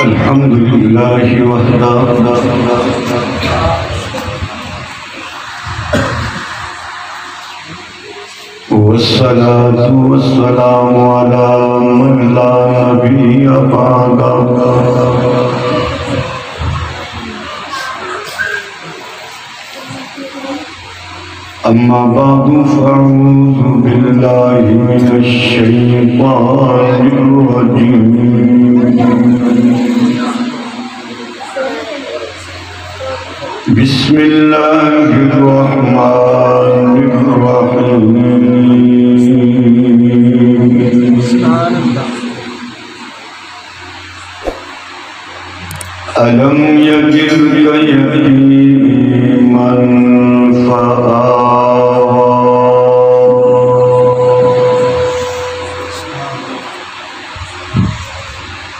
الحمد لله وحده والصلاة والسلام على من لا نبي بعده أما بعد فأعوذ بالله من الشيطان الرجيم بسم الله الرحمن الرحيم ألم يجدك يتيما فآوى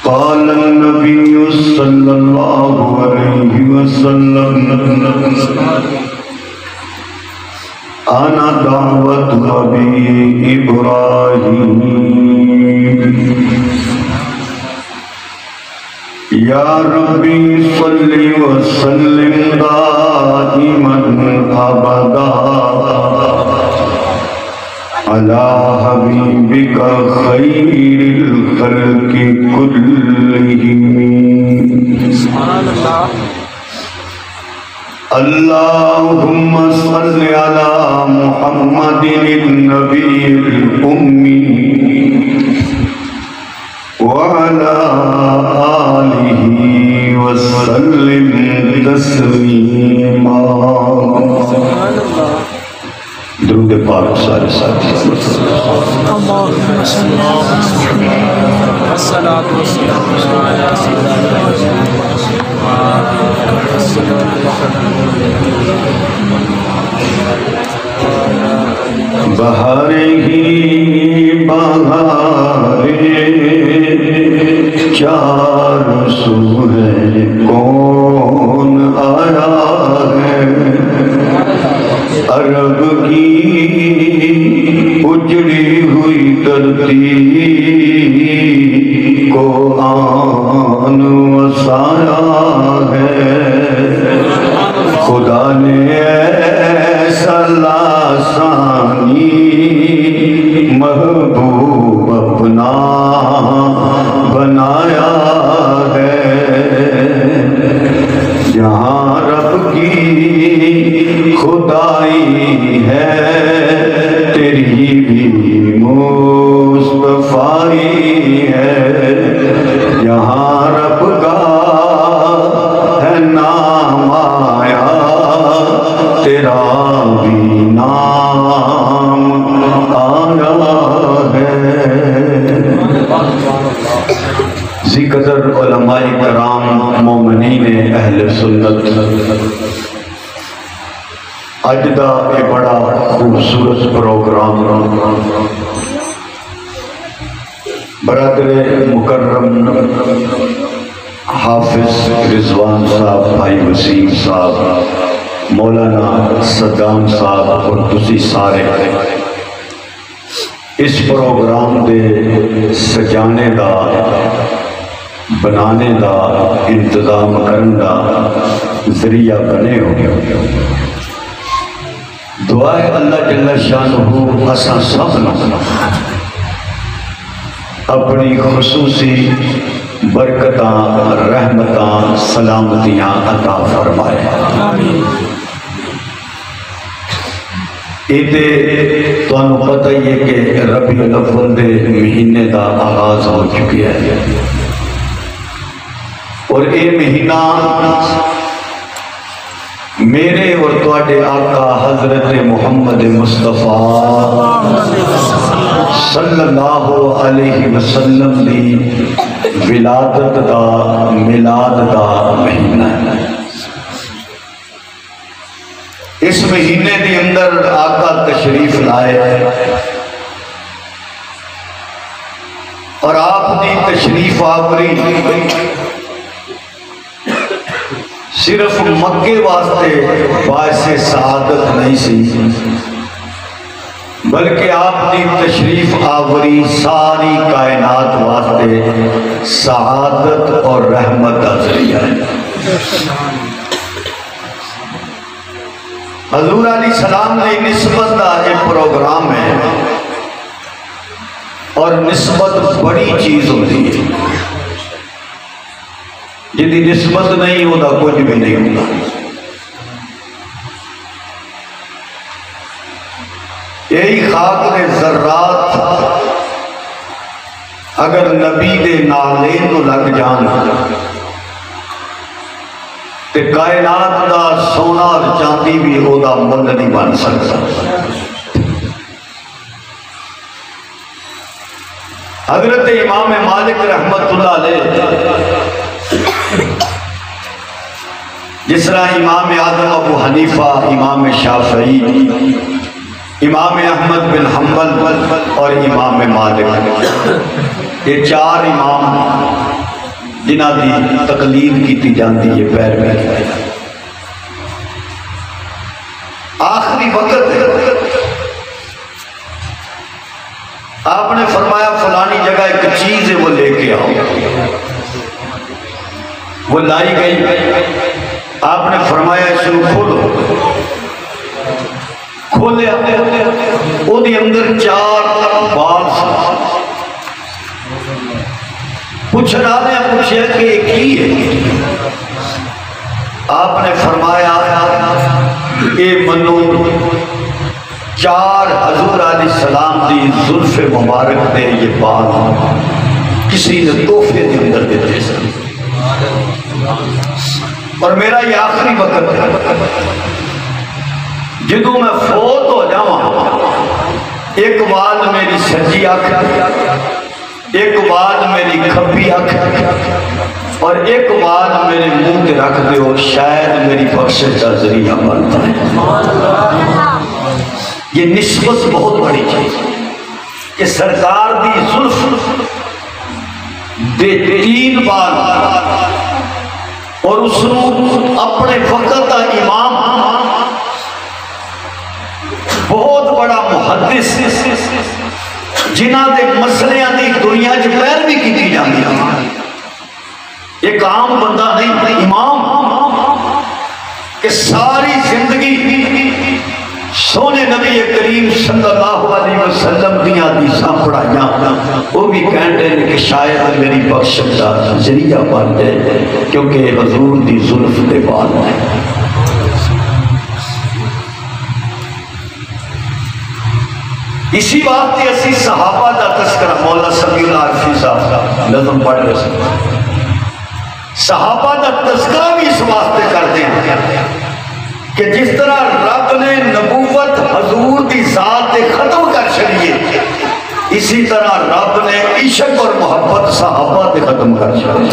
قال النبي صلى الله عليه وسلم أنا دعوة أبي إبراهيم يا ربي صل وسلم دائما أبدا على حبيبك خير الخلق كلهم اللهم صل على محمد النبي الأمي وعلى آله وسلم تسليما درود پاک سارے ساتھ اللهم صل على محمد والصلاة والسلام على سيدنا بہارے ہی بہارے چار سو ہے کون آیا ہے عرب کی اجڑی ہوئی دھرتی کو آن وسایا ہے خدا نے ایسا لاسانی محبوب اپنا بنایا ہے جہاں رب کی خدائی ہے تیری بھی مصطفائی ہے یہاں رب کا ہے نام آیا تیرا بھی نام آیا ہے ذکر علماء کرام مومنین اہل سنت اج دا یہ بڑا خوبصورت پروگرام برادر مکرم حافظ رضوان صاحب بھائی وسیم صاحب مولانا صدام صاحب اور تسی سارے اس پروگرام دے سجانے دا بنانے دا انتظام کرن دا ذریعہ بنے ہو دعائے اللہ جل شانہ اساں سب اپنی خصوصی برکتاں رحمتاں سلامتیاں عطا فرمائے ایتے تو انہوں پتہ یہ کہ ربیع الاول دے مہینے دا آغاز ہو چکی ہے اور اے مہینہ میرے اور تواڈے آقا حضرت محمد مصطفیٰ صلی اللہ علیہ وسلم دی ولادت دا میلاد دا مہینہ ہے اس مہینے کے اندر آقا تشریف لائے اور آپ دی تشریف آوری صرف مکے واسطے باعث سعادت نہیں سی بلکہ آپ کی تشریف آوری ساری کائنات واسطے سعادت اور رحمت کا ذریعہ ہے۔ حضور علیہ السلام نے نسبت کا ایک پروگرام ہے، اور نسبت بڑی چیز ہوتی ہے، جدی نسبت نہیں ہوتا کچھ بھی نہیں ہوتا۔ یہی خاک نے ذرات اگر نبی دے نالین تو لگ جان تے کائنات دا سونا اور چاندی بھی او دا مل نہیں بن سکتا۔ حضرت امام مالک رحمت اللہ علیہ جس طرح امام اعظم ابو حنیفہ، امام شافعی، امام احمد بن حنبل اور امام مالک، یہ چار امام جنہ دی تقلید کی جاندی ہے، پیروی کی۔ آخری وقت ہے، آپ نے فرمایا فلانی جگہ ایک چیز ہے وہ لے کے آؤ، وہ لائی گئی۔ آپ نے فرمایا اس کو کھولو، کھولے وہ دی اندر چار بال پوچھنا نے پوچھا کہ یہ کی ہے؟ آپ نے فرمایا اے منو چار حضور علیہ السلام دی زلف مبارک دے یہ بال کسی نے تحفے کے اندر دیتے سن، اور میرا یہ آخری وقت ہے، جدوں میں فوت ہو جاؤں ایک بال میری سجی آنکھ، ایک بال میری کھبی آنکھ، اور ایک بال میرے منہ کے رکھ دیو، شاید میری بخشش کا ذریعہ بنتا ہے۔ یہ نسبت بہت بڑی چیز ہے کہ سرکار دی زلف دے 3 بال اور اس اپنے وقت کا امام بہت بڑا محدث جنہ دے مسئلیاں دی دنیا چ پیروی کی جاتی ہے، ایک عام بندہ نہیں، امام کہ ساری زندگی سونے نبی کریم صلی اللہ علیہ وسلم کی حدیثاں پڑھائیاں، وہ بھی کہتے ہیں کہ شاید میری بخشش کا ذریعہ بن جائے کیونکہ حضور دی زلف دے بال ہے۔ اسی بات کی اسی صحابہ دا تذکرہ مولا سبی اللہ عرفی صاحب نظم پڑھ رہے ہیں، صحابہ دا تذکرہ بھی اس واسطے کرتے ہیں کہ جس طرح رب نے نبوت حضور کی ذات ختم کر چڑیے، اسی طرح رب نے عشق اور محبت صحابہ تے ختم کر چڑیے۔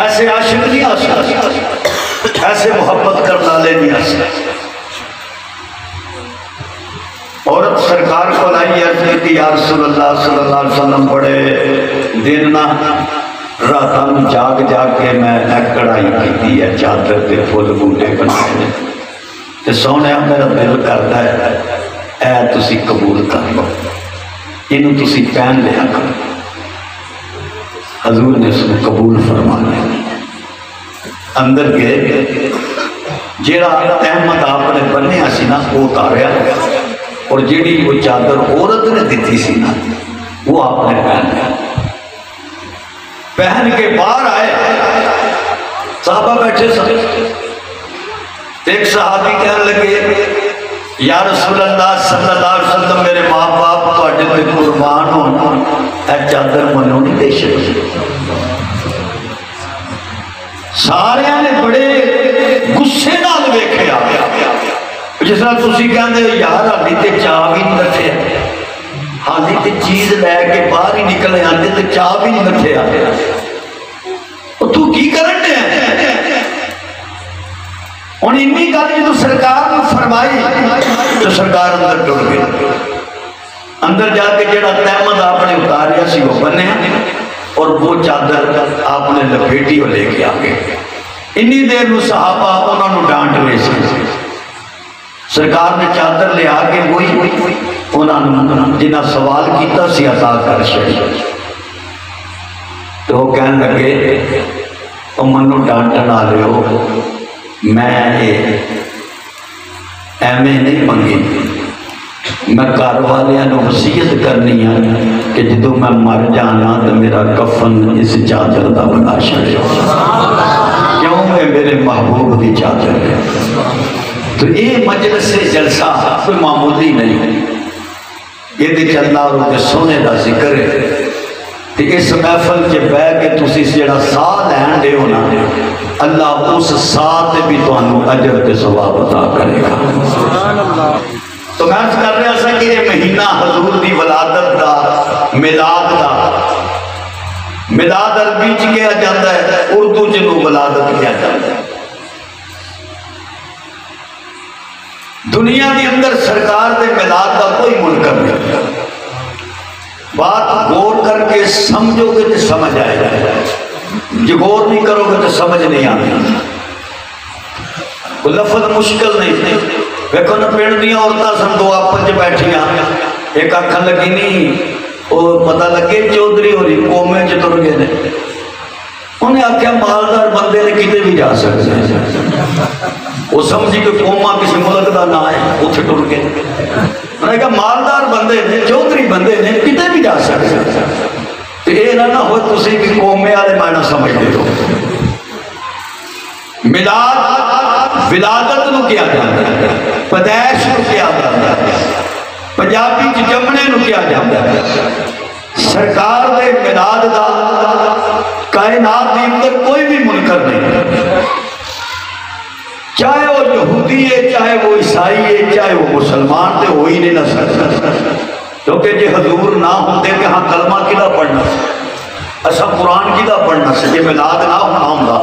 ایسے عاشق نہیں آ سکتے، ایسے محبت کرنا لے نہیں آ سکتے۔ عورت سرکار کو لائی عرض کی یا رسول اللہ صلی اللہ علیہ وسلم بڑے دن نہ راتاں جاگ جاگ کے میں کڑائی کی ہے، چادر کے پھول بوٹے بنائے تے سونے میرا دل کرتا ہے اے تسی قبول کر لو، انہوں تسی پہن لیا کرو۔ حضور نے اس کو قبول فرمایا، اندر گئے، جیڑا احمد آپ نے بنیا سی نا وہ اتاریا، اور جیڑی وہ چادر عورت نے دیتی سی نا وہ آپ نے پہن لیا۔ پہن کے باہر آئے، صحابہ بیٹھے سب، ایک صحابی کہنے لگے یا رسول اللہ صلی اللہ علیہ وسلم میرے ماں باپ تو اڈے تے قربان ہو، اے چادر منو نہیں دے سکتے۔ سارے نے بڑے غصے نال ویکھیا، جس طرح تسی کہندے یار ہالی تے چاہ بھی نہیں رکھیا، ہالی تے چیز لے کے باہر ہی نکلے آتے تے چاہ بھی نہیں رکھیا، تو کی کرن دے ہیں؟ اور انی گل جدوں سرکار نے فرمائی تو سرکار اندر ٹر گئے، اندر جا کے جڑا تحمد آپ نے اتاریا سی وہ بنیا، اور وہ چادر آپ نے لپیٹی اور لے کے آ گئے۔ انی دیر میں صحابہ انہوں نے ڈانٹ رہے سی، سرکار نے چادر لے آ کے وہی انہوں جنہ سوال کیتا سی عطا کر چھڑی تو وہ کہنے لگے او منو ڈانٹن آ رہے ہو میں ایویں نہیں منگی میں گھر والوں وصیت کرنی ہے کہ جدو میں مر جانا تو میرا کفن اس چادر دا بنا چھڑے کیوں میں میرے محبوب دی چادر ہے تو یہ مجلس جلسہ کوئی معمولی نہیں یہ دی اللہ اور سونے دا ذکر ہے کہ اس محفل کے بہ کے تسی جڑا ساہ لین دے ہونا اللہ اس ساہ تے بھی تانوں اجر تے ثواب عطا کرے گا سبحان اللہ تو میں کر رہا سا کہ یہ مہینہ حضور دی ولادت دا میلاد عربی چ کیا جاتا ہے اردو چ نو ولادت کیا جاتا ہے دنیا کے اندر سرکار دے میلاد کا کوئی منکر نہیں بات غور کر کے سمجھو گے تو سمجھ آئے گا جو غور نہیں کرو گے تو سمجھ نہیں آتی کوئی لفظ مشکل نہیں ویکھو نا پنڈ دیا عورتیں سن دو آپس چ بیٹھیاں ایک آکھن لگی نہیں وہ پتہ لگے چودھری ہو رہی قومے چ تر گئے نے انہیں آخیا مالدار بندے نے کتے بھی جا سکتے ہیں وہ سمجھی کہ قوما کسی ملک کا نام ہے اتنے ٹر گئے انہوں نے کہا مالدار بندے نے چودھری بندے نے کتے بھی جا سکتے ہیں تو یہ نہ ہو تسی بھی قومے والے معنی سمجھتے ہو میلاد ولادت نو کیا جاتا ہے پیدائش نو کیا جاتا ہے پنجابی چ جمنے نو کیا جاتا ہے سرکار دے میلاد دا کائنات کے اندر کوئی بھی منکر نہیں چاہے وہ یہودی ہے چاہے وہ عیسائی ہے چاہے وہ مسلمان تے ہو ہی نہیں نہ سکتا کیونکہ جی حضور نہ ہوتے کہ ہاں کلمہ کدا پڑھنا اسا قرآن کدا پڑھنا سی یہ میلاد نہ ہونا ہوندا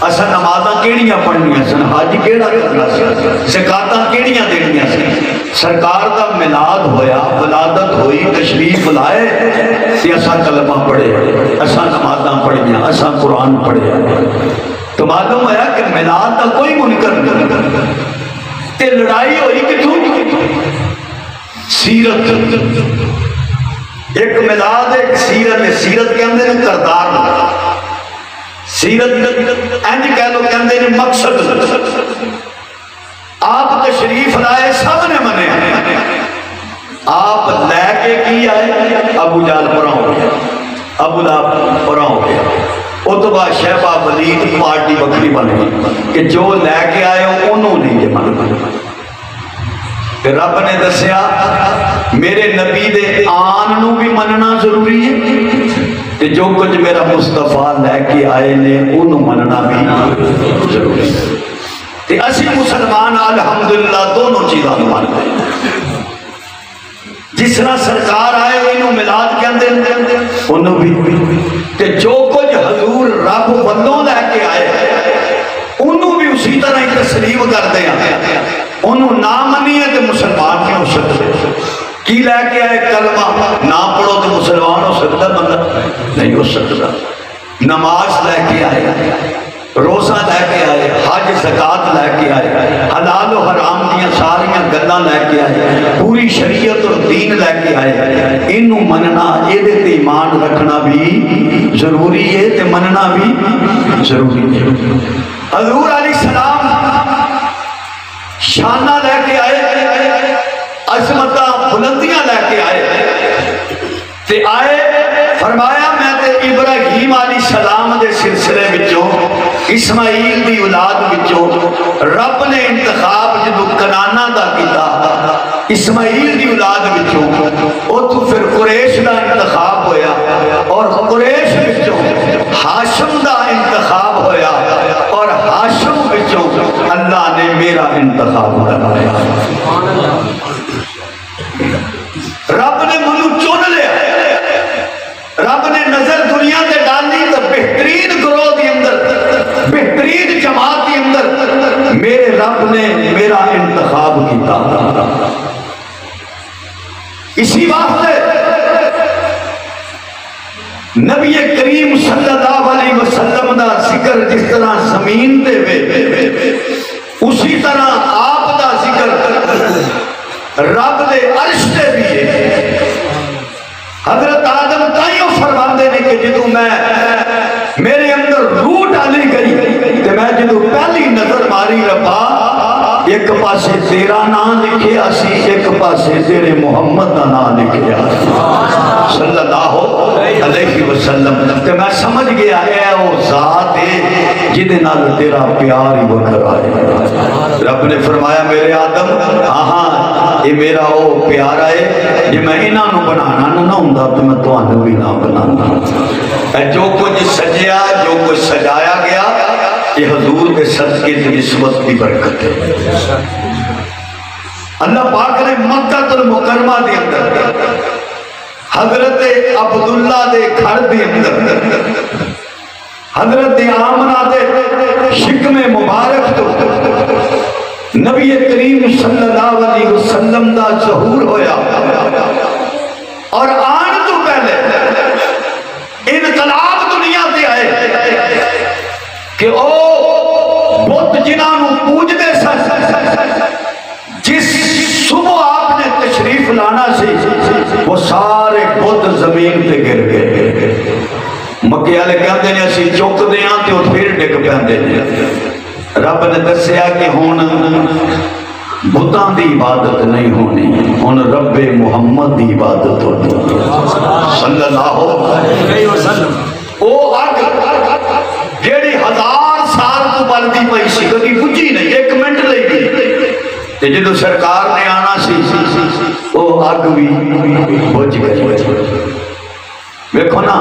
اسا نمازاں کیڑیاں پڑھنیاں سن حج کیڑا کرنا سی زکاتاں کیڑیاں دینیاں سی سرکار کا میلاد ہویا ولادت ہوئی تشریف لائے تے اسا کلمہ پڑھے اسا نمازاں پڑھیاں اسا قرآن پڑھیا تو معلوم ہے کہ میلاد کا کوئی منکر نہیں تے لڑائی ہوئی کتوں سیرت ایک میلاد ایک سیرت ہے سیرت کے اندر کردار سیرت انج کہہ لو کہ اندر مقصد آپ تشریف لائے سب نے منے آپ لے کے کی آئے ابو جال پرا ہو گیا ابو لہب پرا ہو گیا اتبا شیبہ ولید پارٹی بکری بن گئی کہ جو لے کے آئے ہو انہوں نہیں یہ من رب نے دسیا میرے نبی دے آن نو بھی مننا ضروری ہے کہ جو کچھ میرا مصطفیٰ لے کے آئے نے انہوں مننا بھی ضروری ہے کہ اسی مسلمان الحمدللہ دونوں چیزاں مانتے ہیں جس طرح سرکار آئے انہوں میلاد کے اندر انہوں بھی کہ جو کچھ حضور رب بندوں لے کے آئے انہوں بھی اسی طرح ہی تسلیم کر دیا انہوں نہ منی ہے کہ مسلمان کیوں ہو سکتے کی لے کے آئے کلمہ نہ پڑھو تو مسلمان ہو سکتا بندہ نہیں ہو سکتا نماز لے کے آئے روزہ لے کے آئے حج زکات لے کے آئے حلال و حرام دیا ساریاں گلاں لے کے آئے پوری شریعت اور دین لے کے آئے انہوں مننا یہ تے ایمان رکھنا بھی ضروری ہے تے مننا بھی ضروری ہے حضور علیہ السلام شانہ لے کے آئے عظمتاں بلندیاں لے کے آئے تے آئے فرمایا میں تے ابراہیم علیہ السلام دے سلسلے وچوں اسماعیل دی اولاد وچوں رب نے انتخاب جدو کنانا دا کیتا اسماعیل دی اولاد وچوں اتھوں پھر قریش دا انتخاب ہویا اور قریش وچوں ہاشم دا انتخاب ہویا اور ہاشم وچوں اللہ نے میرا انتخاب کرایا رب نے منو چن لیا رب نے نظر دنیا کے ڈالی تو بہترین گروہ کے اندر بہترین جماعت کے اندر میرے رب نے میرا انتخاب کیتا اسی واسطے نبی کریم صلی اللہ علیہ وسلم دا ذکر جس طرح زمین دے وے اسی طرح آپ دا ذکر باری ربا ایک پاسے تیرا نام لکھیا سی، ایک پاسے تیرے محمد کا نام لکھیا صلی اللہ علیہ وسلم. تے میں سمجھ گیا اے وہ ذات ہے جدے نال تیرا پیار ہی وکھرا ہے. رب نے فرمایا میرے آدم ہاں یہ میرا وہ پیارا ہے، جی میں انہاں نو بنانا نہ ہوندا تو میں تانوں بھی نہ بنانا. جو کچھ سجیا جو کچھ سجایا گیا یہ حضور کے صدقے کی نسبت کی برکت ہے. اللہ پاک نے مکہ المکرمہ دے اندر حضرت عبداللہ دے گھر دے اندر حضرت آمنہ دے شکم مبارک تو نبی کریم صلی اللہ علیہ وسلم دا ظہور ہویا، اور آن تو پہلے انقلاب دنیا تے آئے کہ او بت جنہاں نو پوج دے سن، جس صبح آپ نے تشریف لانا سی وہ سارے بت زمین تے گر گئے. مکے والے کہتے ہیں اسی چک دیاں تے وہ پھر ڈگ پیندے نے. رب نے دسیا کہ ہن بتاں دی عبادت نہیں ہونی، ہن رب محمد دی عبادت ہونی صلی اللہ علیہ وسلم. او اگ جیڑی 1000 سال تو بلدی پئی سی کبھی بجھی نہیں، 1 منٹ لئی گئی. تے جدوں سرکار نے آنا سی او اگ بھی بجھ گئی. ویکھو نا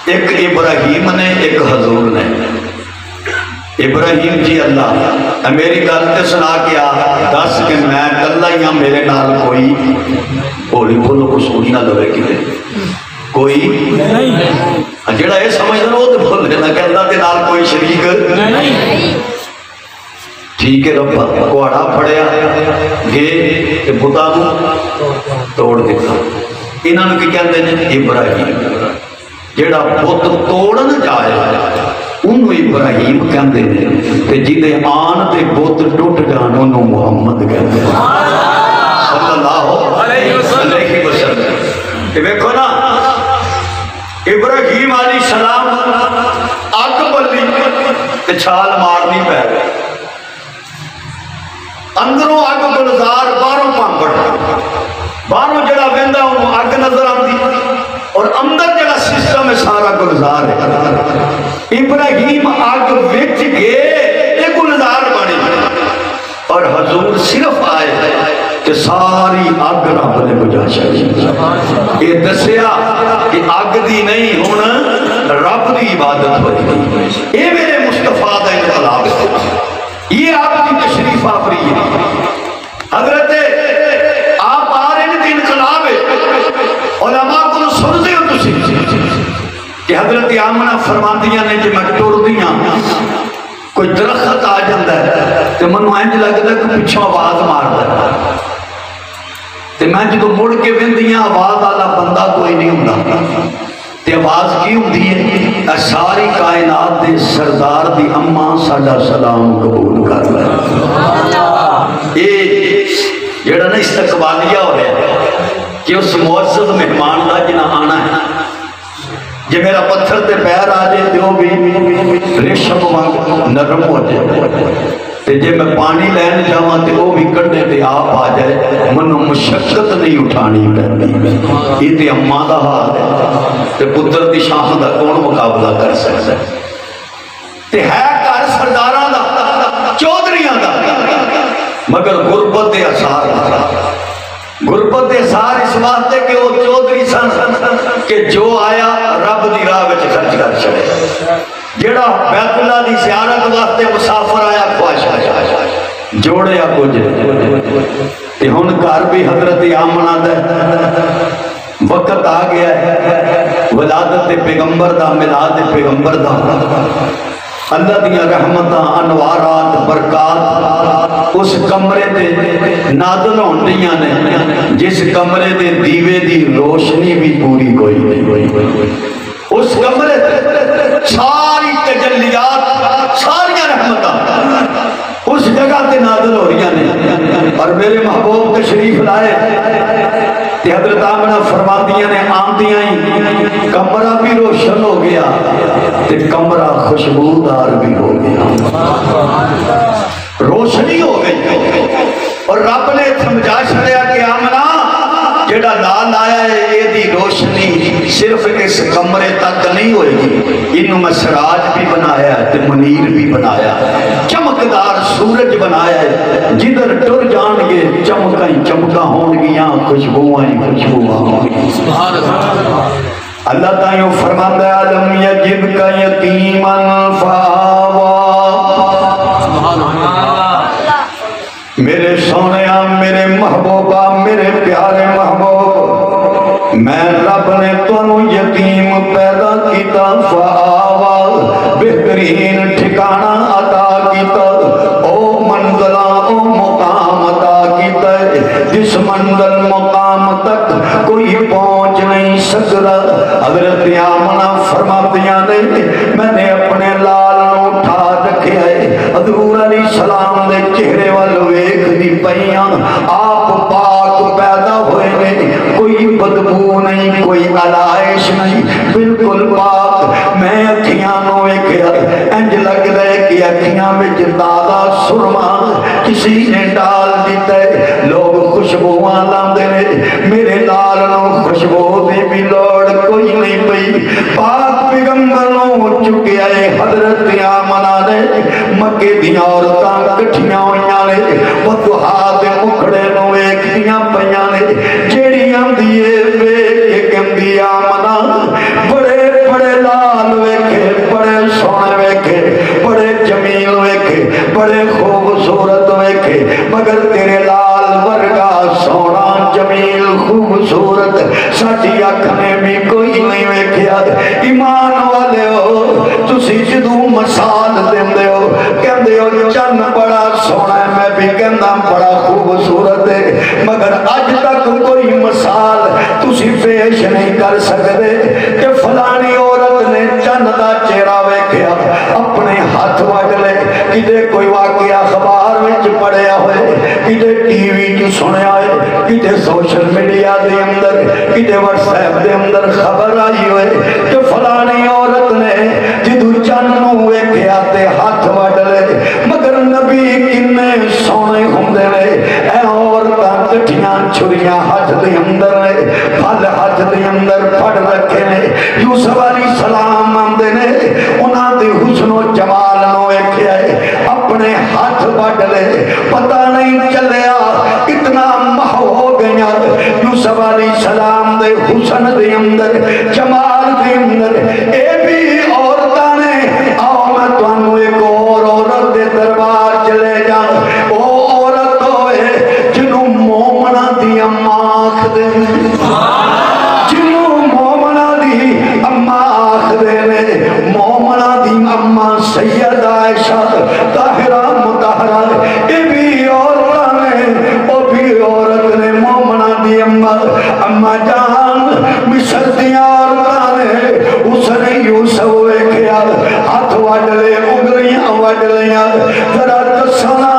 ایک ابراہیم نے ایک حضور نے. ابراہیم جی اللہ میری گل تے سنا کے آ دس کہ میں کلا ہی ہاں، میرے نال کوئی ہولی بولو قصور نہ لوے کتے کوئی نہیں. جڑا یہ سمجھدا وہ تے بول لینا کہندا تے نال کوئی شریک نہیں. ٹھیک ہے رب کوڑا پھڑیا گے تے بتاں توڑ دیتا. انہاں نوں کی کہندے نے ابراہیم. جڑا بت توڑن جائے انہوں ابراہیم کہندے نے، تے جدے آن تے بت ٹوٹ جان انہوں محمد کہندے نے صلی اللہ علیہ وسلم. تے ویکھو نا ابراہیم علیہ السلام اگ بلی تے چھال مارنی پے گئی. اندروں اگ گلزار، باہروں پانپڑ. باہروں جڑا ویندا انہوں اگ نظر آندی اور اندر جڑا سسٹم ہے سارا گلزار ہے. ابراہیم اگ وچ گئے تے گلزار بنی، اور حضور صرف آئے کہ ساری اگ رب نے بجھا چڑھی. یہ دسیا کہ اگ دی نہیں ہن رب دی عبادت ہوئی. یہ میرے مصطفیٰ دا انقلاب ہے، یہ آپ کی تشریف آفری ہے. حضرت آپ آ رہے ہیں انقلاب ہے. علماء کو سن دے ہو تسی کہ حضرت آمنہ فرماندیاں نے کہ میں ٹر دیاں کوئی درخت آ جاندہ ہے تے منو اینج لگتا ہے کہ پچھوں آواز مارتا ہے. تے میں جدو مڑ کے ویندیاں آواز آلا بندہ کوئی نہیں ہوندا. تے آواز کی ہوندی ہے ساری کائنات دے سردار دی اماں ساڈا سلام قبول کر لے. یہ جڑا نا استقبالیہ ہو رہا ہے کہ اس معزز مہمان دا جنہ آنا ہے. جے میرا پتھر تے پیر آ جائے تے وہ بھی ریشم وانگ نرم ہو جائے. تے جے میں پانی لین جاواں تے وہ بھی کڈے تے آپ آ جائے. منو مشقت نہیں اٹھانی پیندی. یہ تے اماں دا حال ہے تے پتر دی شان دا کون مقابلہ کر سکتا ہے. تے ہے گھر سرداراں دا چودھریاں دا، مگر غربت دے اثار. غربت دے اثار اس واسطے کہ وہ چودھری سن کہ جو آیا رب دی راہ وچ خرچ کر چھڑے. جڑا بیت اللہ دی زیارت واسطے مسافر آیا خواہش آیا جوڑیا کچھ. تے ہن گھر بھی حضرت آمنہ دا وقت آ گیا ہے ولادت پیغمبر دا، میلاد پیغمبر دا. اللہ دیا رحمتاں انوارات برکات اس کمرے تے نازل ہوندیاں نے جس کمرے دے دیوے دی روشنی بھی پوری کوئی نہیں. اس کمرے تے ساری تجلیات ساری رحمتاں اس جگہ تے نازل ہو رہی ہیں. اور میرے محبوب تشریف لائے تے حضرت آمنہ فرماندیاں نے آمدیاں ہی کمرہ بھی روشن ہو گیا تے کمرہ خوشبودار بھی ہو گیا. صرف اس کمرے تک نہیں ہوئے گی، انہوں میں سراج بھی بنایا ہے، منیر بھی بنایا، چمکدار سورج بنایا ہے، جدھر ٹر جان گے چمکاں ہی چمکاں ہون گیاں، خوشبوئیں ہی خوشبوئیں ہون گیاں۔ اللہ تعالیٰ فرماتا ہے عالم یجب کا یتیماً فآوا، میرے سونیا، میرے محبوبہ، میرے پیارے محبوب، میں رب نے تو یتیم پیدا کیتا، فآوا بہترین ٹھکانہ عطا کیتا، او منزلہ او مقام عطا کیتا، جس منزل مقام تک کوئی پہنچ نہیں سکتا۔ حضرت آمنہ فرماتیاں نے میں نے اپنے لال اٹھا رکھے ہے، حضور علیہ السلام دے چہرے والو ایک دی پئیاں، آپ پاک پیدا ہوئے نے، کوئی بدبو نہیں، کوئی علائش نہیں، بالکل پاک۔ میں اکھیاں نو ایکیا انج لگ رہے کہ اکھیاں میں جتادا سرما کسی نے ڈال دیتا ہے، لوگ خوشبوان لاندے نے، میرے لال نو خوشبو دی بھی لوڑ کوئی نہیں پئی۔ پاک پیغمبر نو چکے آئے حضرت آمنہ نے، مکے دیاں عورتاں کٹھیاں ہویاں نے، وضحا دے مکھڑے نو ایک دیاں پیاں نے، جیڑیاں دیئے ویکھ کہندی آمنہ بڑے بڑے لال ویکھے، بڑے سونے ویکھے، بڑے جمیل ویکھے، بڑے خوبصورت ویکھے، مگر تیرے لال ورگا سونا جمیل خوبصورت ساڈی اکھ نے بھی کوئی نہیں ویکھیا۔ ایمان والے ہو تسی جدوں مثال دیندے ہو کہندے ہو چن بڑا سونا ہے، میں بھی کہندا بڑا خوبصورت ہے، مگر اج تک کوئی مثال تسی پیش نہیں کر سکتے کہ فلانی عورت نے چن دا چہرہ ویکھیا، اپنے ہاتھ وڈ لے، کدے کوئی واقعہ اخبار وچ پڑھیا ہوئے، کدے ٹی وی چ سنیا ہے، کدے سوشل میڈیا دے اندر، کدے واٹس ایپ دے اندر خبر آئی ہوئے کہ فلانی عورت نے جدو چن نو ویکھیا تے ہاتھ وڈ لے، مگر نبی کنے سونے ہوندے نے، اے عورتاں کٹھیاں چھریاں ہاتھ دے اندر نے، پھل ہاتھ دے اندر پھڑ رکھے نے، یوسف علیہ السلام آندے نے، انہاں دے حسن و جمال نو ویکھیا ہے، اپنے ہاتھ وڈ لے، پتہ نہیں چلیا اتنا محو ہو گیا یوسف علیہ السلام دے حسن دے اندر، جمال دے اندر۔ اے بھی عورتاں نے، آؤ میں تانوں ایک اور عورت دے دربار چلے جا، او عورت ہوئے جنوں مومنہ دی اماں آکھدے نے، جنوں مومنہ دی اماں آکھدے نے، مومنہ دی اماں سید عائشہ طاہرہ مطہرہ، اے بھی عورتاں نے، او بھی عورت نے مومنہ دی اماں جان، مصر دیاں عورتاں نے حسن یوسف ویکھیا، ہاتھ وڈ لے، انگلیاں وڈ لیاں، ذرا دسنا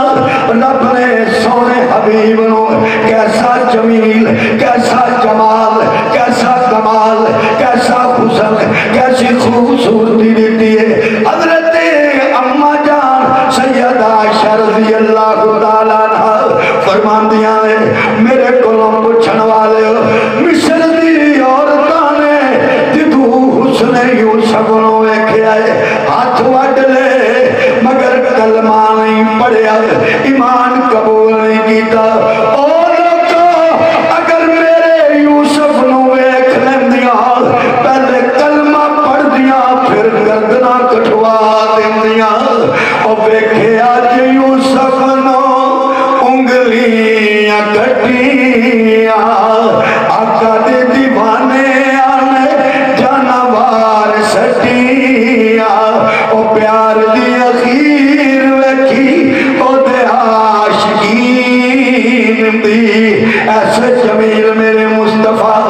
رب نے سونے حبیب نو کیسا جمیل، کیسا جمال، کیسا کمال، کیسا حسن، کیسی خوبصورتی دیتی ہے۔ حضرت اماں جان سید عائشہ رضی اللہ تعالیٰ عنہ فرماندیاں نے، میرے کولوں پوچھن والے ہو، مصر دی عورتاں نے جدوں حسن یوسف نو ویکھیا ہے، ہاتھ وڈ لے، مگر کلمہ نہیں پڑھیا، ایمان قبول نہیں کیتا۔ او لوگو اگر میرے یوسف نو ویکھ لیندیاں، پہلے کلمہ پڑھ دیاں، پھر گردناں کٹوا دیندیاں، او ویکھیا جے یوسف نو انگلیاں کٹیاں، آقا دے دیوانے آنے جانوار سٹیاں، او پیار دی اخیر ویکھی او دے عاشقین دی، ایسے جمیل میرے مصطفیٰ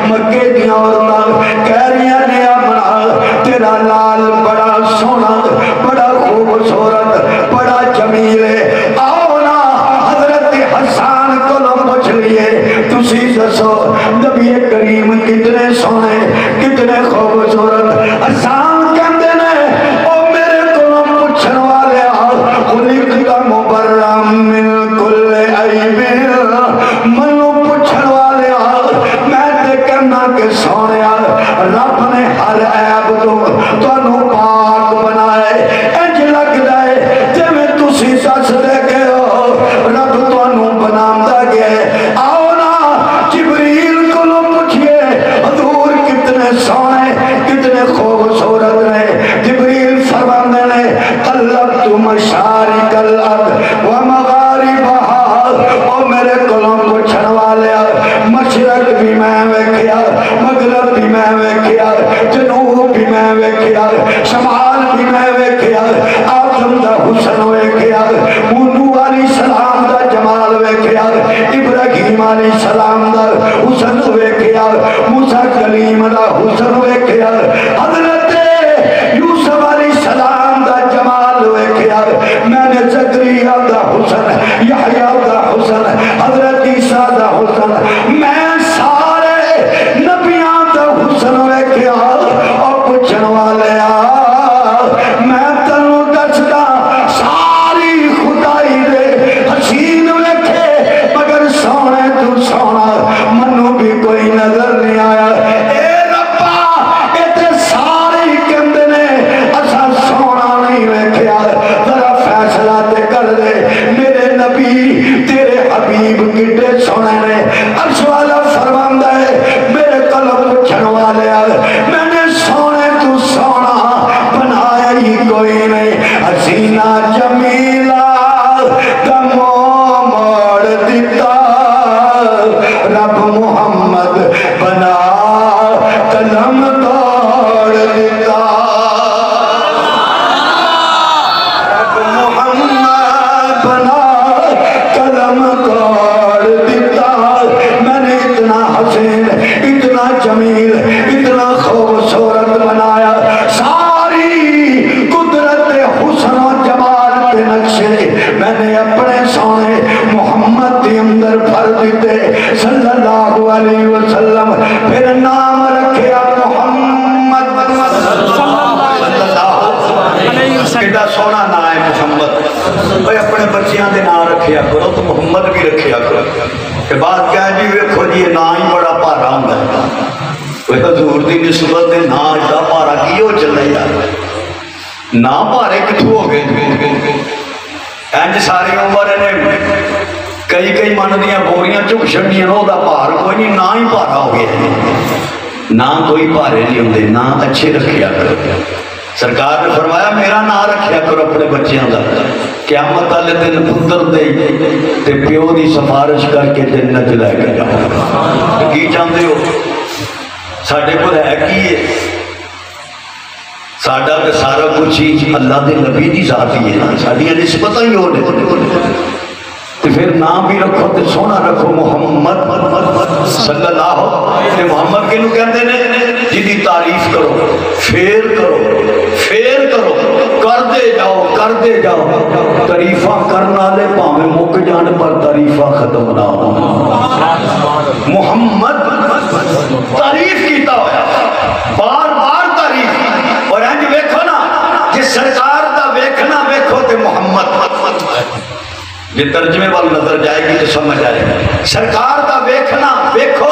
مکے دی عورتاں کہہ رہی نے، آمنہ تیرا لال بڑا سونا، بڑا خوبصورت، بڑا جمیل ہے، تانوں پاک بنائے انج لگدا ہے جویں تسی دس دے گئے ہو رب تانوں بناندا گیا ہے آؤ نا جبریل کو پوچھئے حضور کتنے سونے کتنے خوبصورت نے جبریل فرماندے نے قلبت مشارق الارض ومغاربها او میرے کولوں پوچھن والے مشرق بھی میں ویکھیا مغرب بھی میں ویکھیا جنوب بھی میں ویکھیا شمال بھی میں ویکھیا آدم دا حسن ویکھیا نوح علیہ السلام دا جمال ویکھیا ابراہیم علیہ السلام دا حسن ویکھیا موسیٰ کلیم دا حسن ویکھیا حضرت یوسف علیہ السلام دا جمال ویکھیا میں نے زکریا دا حسن یحییٰ دا حسن حضرت عیسیٰ دا حسن میں سارے نبیاں دا حسن ویکھیا اور پوچھن والے میں تنوں دسدا ساری خدائی دے حسین ویکھے مگر سونے تو سونا منوں بھی کوئی نظر نہیں آیا اے ربا اتے ساری کہندے نے اسا سونا نہیں ویکھیا ذرا فیصلہ تے کر دے میرے نبی تیرے حبیب کڈے سونے نے عرش والا فرماندا ہے میرے قلب پوچھن والے میں نے سونے تو سونا بنایا ہی کوئی نہیں حسینہ جمیلہ دمو موڑ دیتا رب محمد بنا قلم توڑ دیتا رب محمد بنا قلم توڑ دیتا میں نے اتنا حسین اتنا جمیل اتنا خوبصورت بنایا ساری قدرت حسن و جمال کے نقشے میں نے اپنے سونے محمد کے اندر بھر دیتے صلی اللہ علیہ وسلم پھر نام رکھیا محمد صلی اللہ علیہ وسلم کتنا سونا نام ہے محمد بھائی اپنے بچیاں دے نام رکھیا کرو تو محمد بھی رکھیا کرو کہ بات کیا ہے جی ویکھو جی یہ نام ہی بڑا پارا ہوں گا حضور دی نسبت دے نام ایڈا پارا کی ہو چلے یار نام پارے کتھوں ہو گئے انج ساری عمر نے کئی من دیاں بوریاں چک چھڈیاں او دا پار کوئی نہیں نام ہی پارا ہو گیا نام کوئی پارے نہیں ہوندے نام اچھے رکھیا کرو سرکار نے فرمایا میرا نام رکھیا کرو اپنے بچیاں دا قیامت والے دن پتر دے تے پیو دی سفارش کر کے جنت لے کے جاؤ کی چاہتے ہو ساڈے کول ہے کی ہے ساڈا تے سارا کچھ ہی اللہ دے نبی دی ذات ہی ہے نا ساڈیاں نسبتاں ہی ہو نے تو پھر نام بھی رکھو تے سونا رکھو محمد صلی اللہ علیہ محمد کے لوگ کہتے ہیں جی تعریف کرو پھر کرو کرتے جاؤ تعریفہ کرنا لے پاویں مک جان پر تعریفہ ختم نہ ہو محمد تعریف کیتا ہوا بار بار تعریف اور انج ویکھو نا جی سرکار دا ویکھنا ویکھو تے محمد یہ ترجمے وال نظر جائے گی تو سمجھ آئے گی سرکار دا ویکھنا ویکھو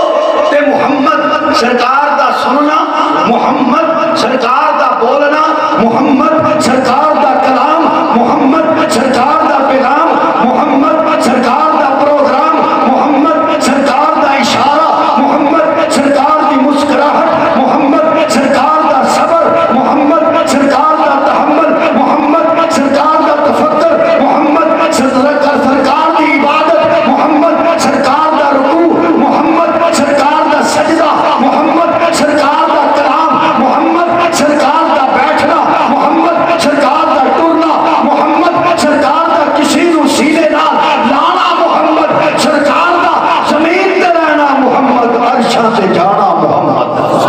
تے محمد سرکار دا سننا محمد سرکار دا بولنا محمد سرکار دا کلام محمد سرکار دا پیغام محمد سرکار دا پروگرام محمد سرکار دا اشارہ محمد سرکار دی مسکراہٹ محمد سرکار دا صبر محمد سرکار دا تحمل محمد سرکار دا تفکر محمد سرکار دی عبادت محمد سرکار دا رکوع محمد سرکار دا سجدہ محمد سرکار دا کلام محمد سرکار دا بیٹھنا محمد سرکار دا ٹرنا محمد سرکار دا کسی نو سینے نال لانا محمد سرکار دا زمین تے رہنا محمد عرشاں تے جانا محمد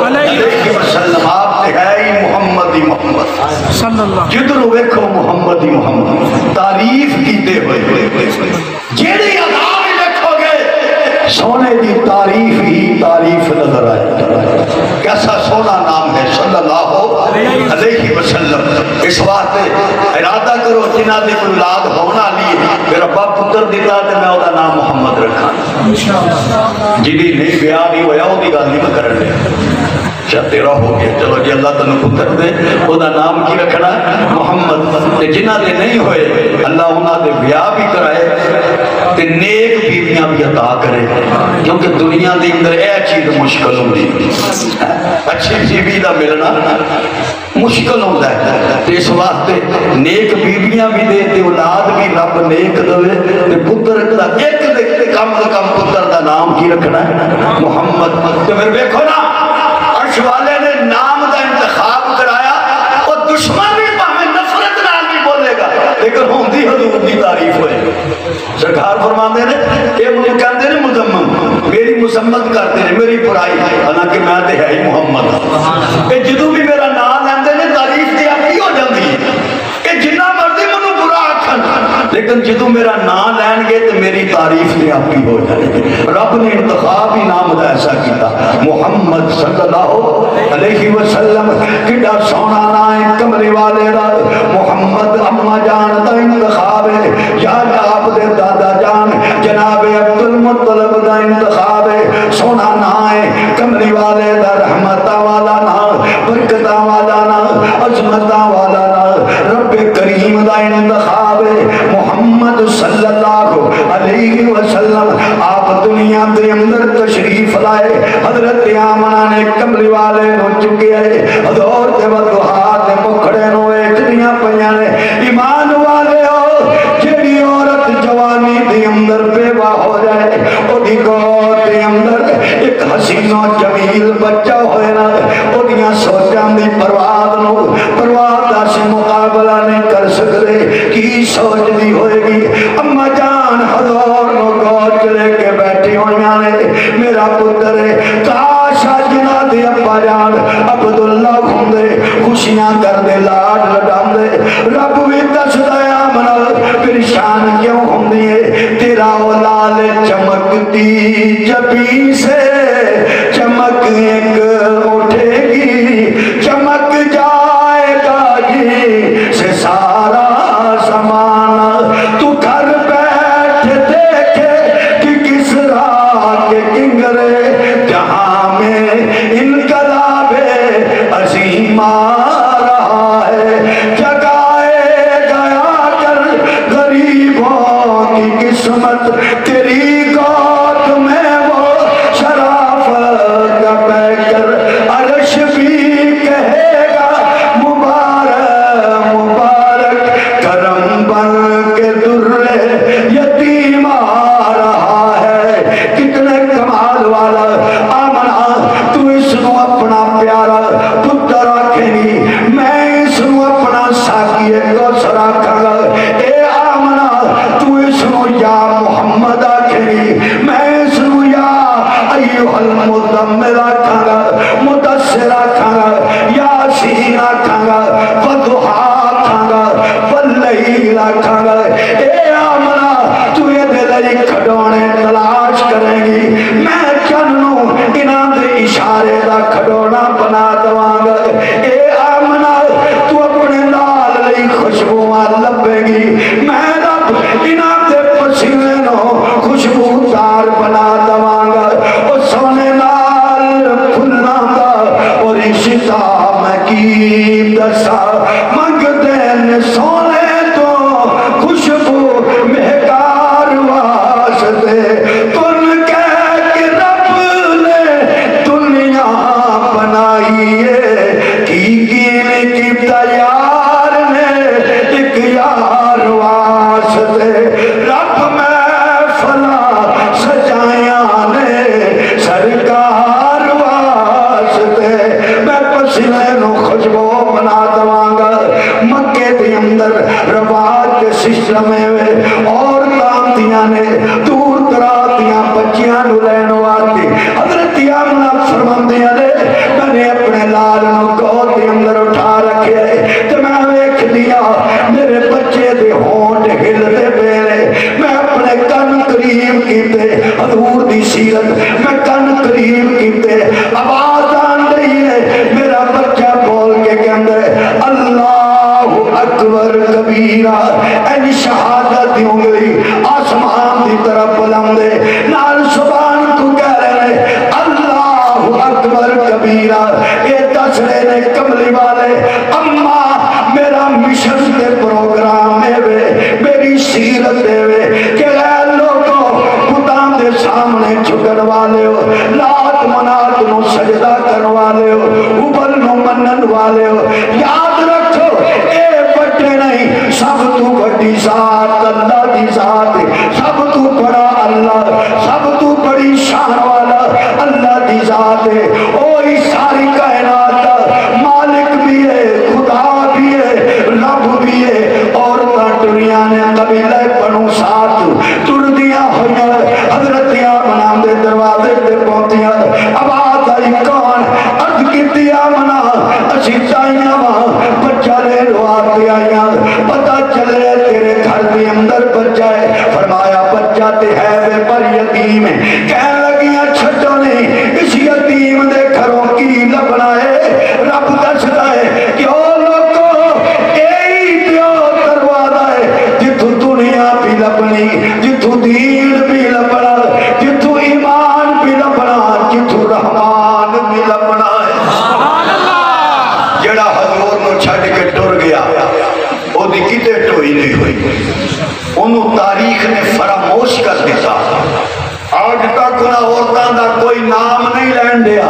علیہ وسلم آپ تے ہے ہی محمد ہی محمد صلی اللہ جدر ویکھو محمد ہی محمد تعریف کیتے ہوئے جیڑی عذاب دیکھو گے سونے دی تعریف ہی تعریف نظر آئے کیسا سونا نام ہے صلی اللہ علیہ وسلم اس واسطے ارادہ کرو جنہ دی اولاد ہونا لیے میرا باپ پتر دیتا تے میں اودا نام محمد رکھا جدی نہیں بیاہ نہیں ہویا او دی گل نہیں میں کرن لیا اچھا تیرا ہو گیا، چلو جی اللہ تعالیٰ پتر دے، وہ دا نام کی رکھنا محمد، تے جنہ دے نہیں ہوئے اللہ انہاں دے بیاہ بھی کرائے تے نیک بیویاں بھی عطا کرے، کیونکہ دنیا دے اندر اے چیز مشکل ہوندی، اچھی بیوی دا ملنا مشکل ہوتا ہے، تے اس واسطے نیک بیویاں بھی دے تے اولاد بھی رب نیک دوے تے پتر دا ایک دے کم پتر دا نام کی رکھنا ہے محمد۔ تو پھر دیکھو نا عرش والے نے نام دا انتخاب کرایا، اور دشمن بھی پاہمیں نفرت نال بھی بولے گا لیکن ہوندی حضور دی تعریف ہوئے۔ سرکار فرماندے نے اے مجھے کہندے نے مذمم، میری مذمت کرتے ہیں، میری برائی، حالانکہ میں تے ہے ہی محمد، اے جدوں بھی میرا نام لیندے نے تعریف تے اپنی ہو جاندی ہے، اے جنہ مرضی منوں برا آکھن لیکن جدوں میرا نام لین گے تو میری تعریف تے اپنی ہو جائے گی۔ رب نے انتخاب ہی نام دا ایسا کیتا، محمد صلی اللہ علیہ وسلم، کڈا سونا نام ہے کملی والے دا، محمد اما جان دا انتخاب ہے، یا آپ دے دادا جان جناب عبد المطلب دا انتخاب ہے، سونا نام ہے کملی والے دا، رحمتہ والا نام، برکتہ والا نام، عظمتہ والا نام، رب کریم دا انتخاب ہے محمد صلی اللہ علیہ وسلم۔ آپ دنیا دے اندر تشریف لائے، حضرت آمنہ نے کملی والے نو چکے ہے، حضور دے وضوحات دے مکھڑے نو ایک دیاں پہیاں نے، ایمان والے ہو جیڑی عورت جوانی دے اندر بیوہ ہو جائے، او دی گود دے اندر ایک حسین و جمیل بچہ ہوئے نا، او دیاں سوچاں دی پرواز نو پرواز دا سے مقابلہ نہیں کر سکتے، کی سوچ دی ہوئے گی۔ اما جان حضور نو گود لے کے بیٹھی ہویاں نے، میرا پتر ہے کاش جنا دے ابا جان عبداللہ گھوندے، خوشیاں کر دے، لاڈ لڈام دے، رب بھی دس دیا منا پریشان کیوں ہوندی ہے، تیرا وہ لال چمکتی جبی سے چمک ایک اٹھے گی، چمک جائے گا جی سے سارا زمانہ، تو گھر بیٹھ دیکھے کہ کس راہ کے کنگرے جہاں میں انقلاب عظیم آ رہا ہے، جگائے گیا کر غریبوں کی قسمت، تیری گود میں وہ شرافت کا پہ کر، عرش بھی کہے گا مبارک مبارک، کرم بن کے در یتیم آ رہا ہے۔ کتنے کمال والا آمنہ، تو اس نو اپنا پیارا پتر آکھے گی، میں اس نو اپنا ساکیے کوثر آکھاں گا، اے آمنہ تو اس نو یا محمد آکھے گی، میں اس نو یا ایوہ المزمل آکھاں گا، مدثر آکھاں گا، یاسین آکھاں گا، وضحا آکھاں گا، واللیل آکھاں گا، اے آمنہ تو یہ دلئی کھڑونے تلاش کریں گی، میں چننو انہاں دے اشارے دا کھڑونا بنا دواں گا، اے آمنہ تو اپنے لال لئی خوشبوواں لبے گی، میں رب انہاں دے پسینے نو خوشبو دار بنا دواں گا، او سونے لال پھلاں دا اور رشتہ میں کی دسا، منگ دین سونے تو خوشبو مہکار واسطے، کن کہہ کے رب نے دنیا بنائی ہے، کی تیار نے ایک یار واسطے، رب میں فلا سجایاں نے سرکار واسطے، میں پسینے نو خوشبو بنا دواں گا۔ مکے دے اندر رواج کے سسٹم میں اور کامتیاں نے دور دراز دیاں بچیاں نو لین واسطے حضرت آمنہ فرماندیاں نے، میں نے اپنے لال نو گود دے اندر اٹھا رکھے تے میں ویکھ دیا میرے بچے دے ہونٹ ہلدے پے، میں اپنے کن قریب کیتے حضور دی سیرت، میں کن قریب کیتے، آواز آن رہی ہے، میرا بچہ بول کے کہندے اللہ اکبر کبیرہ، این شہادت ہوں گئی آسمان دی طرف بلندے، نال سبحان کو کہہ رہے اللہ اکبر کبیرہ، نے کملی والے اما میرا مشن تے پروگرام ہے وے میری سیرت ہے وے کہ غیر لوگوں خدا دے سامنے جھکن والے ہو لات منات نو سجدہ کرن والے ہو اوبل نو منن والے ہو یاد رکھو اے بڑے نہیں سب تو بڑی ذات اللہ دی ذات سب تو بڑا اللہ سب تو بڑی شان والا اللہ دی ذات ہے اوہی ساری کائنات مالک بھی ہے خدا بھی ہے رب بھی ہے اور دنیا نے قبیلہ بنو ساتھ تر دیا ہویا حضرتیاں منام دے دروازے دے پہنچیاں آواز آئی کون عرض کی دیا منا اسی چاہیاں وہاں بچہ لے لواتے آئیاں پتہ چلے تیرے گھر کے اندر بچہ ہے فرمایا بچہ تے ہے وے پر یتیم ہے کہنے لگیاں چھٹو نہیں اس یتیم دے گھروں کی لبنا ہے رب دستا ہے کہ او لوگوں ایہی پیو دروازہ ہے جتھو دنیا بھی لبنی جتھو دین بھی لبنا جتھو ایمان بھی لبنا جتھو رحمان بھی لبنا ہے جڑا حضور نو چھڑ کے ٹر گیا او دی کتے ٹوئی نہیں ہوئی انہوں تاریخ نے فراموش کر دیتا آج تک انہاں عورتاں دا کوئی نام نہیں لین دیا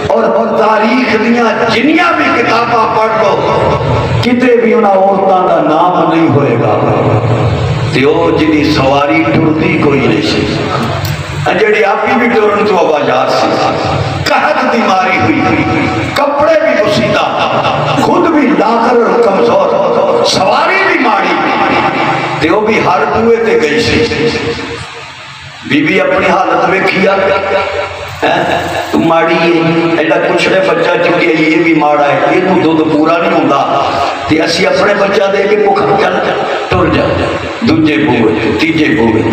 اور تاریخ دیاں جنیاں بھی کتاباں پڑھ لو کتے بھی انہاں عورتاں دا نام نہیں ہوئے گا تے او جنی سواری ٹردی کوئی نہیں سی جڑی آپ بھی ٹرن تو آواز سی قحط دی ماری ہوئی کپڑے بھی بسیدہ خود بھی لاغر اور کمزور سواری بھی ماری تے وہ بھی ہر بوئے تے گئی سی بی بی اپنی حالت میں کیا تو ماڑی ہے ایڈا کچھ نے بچہ چکے یہ بھی ماڑا ہے یہ تو دودھ پورا نہیں ہوندہ تے اسی اپنے بچہ دے کے مکھا چل ٹر جا دوجے بوئے تیجے بوئے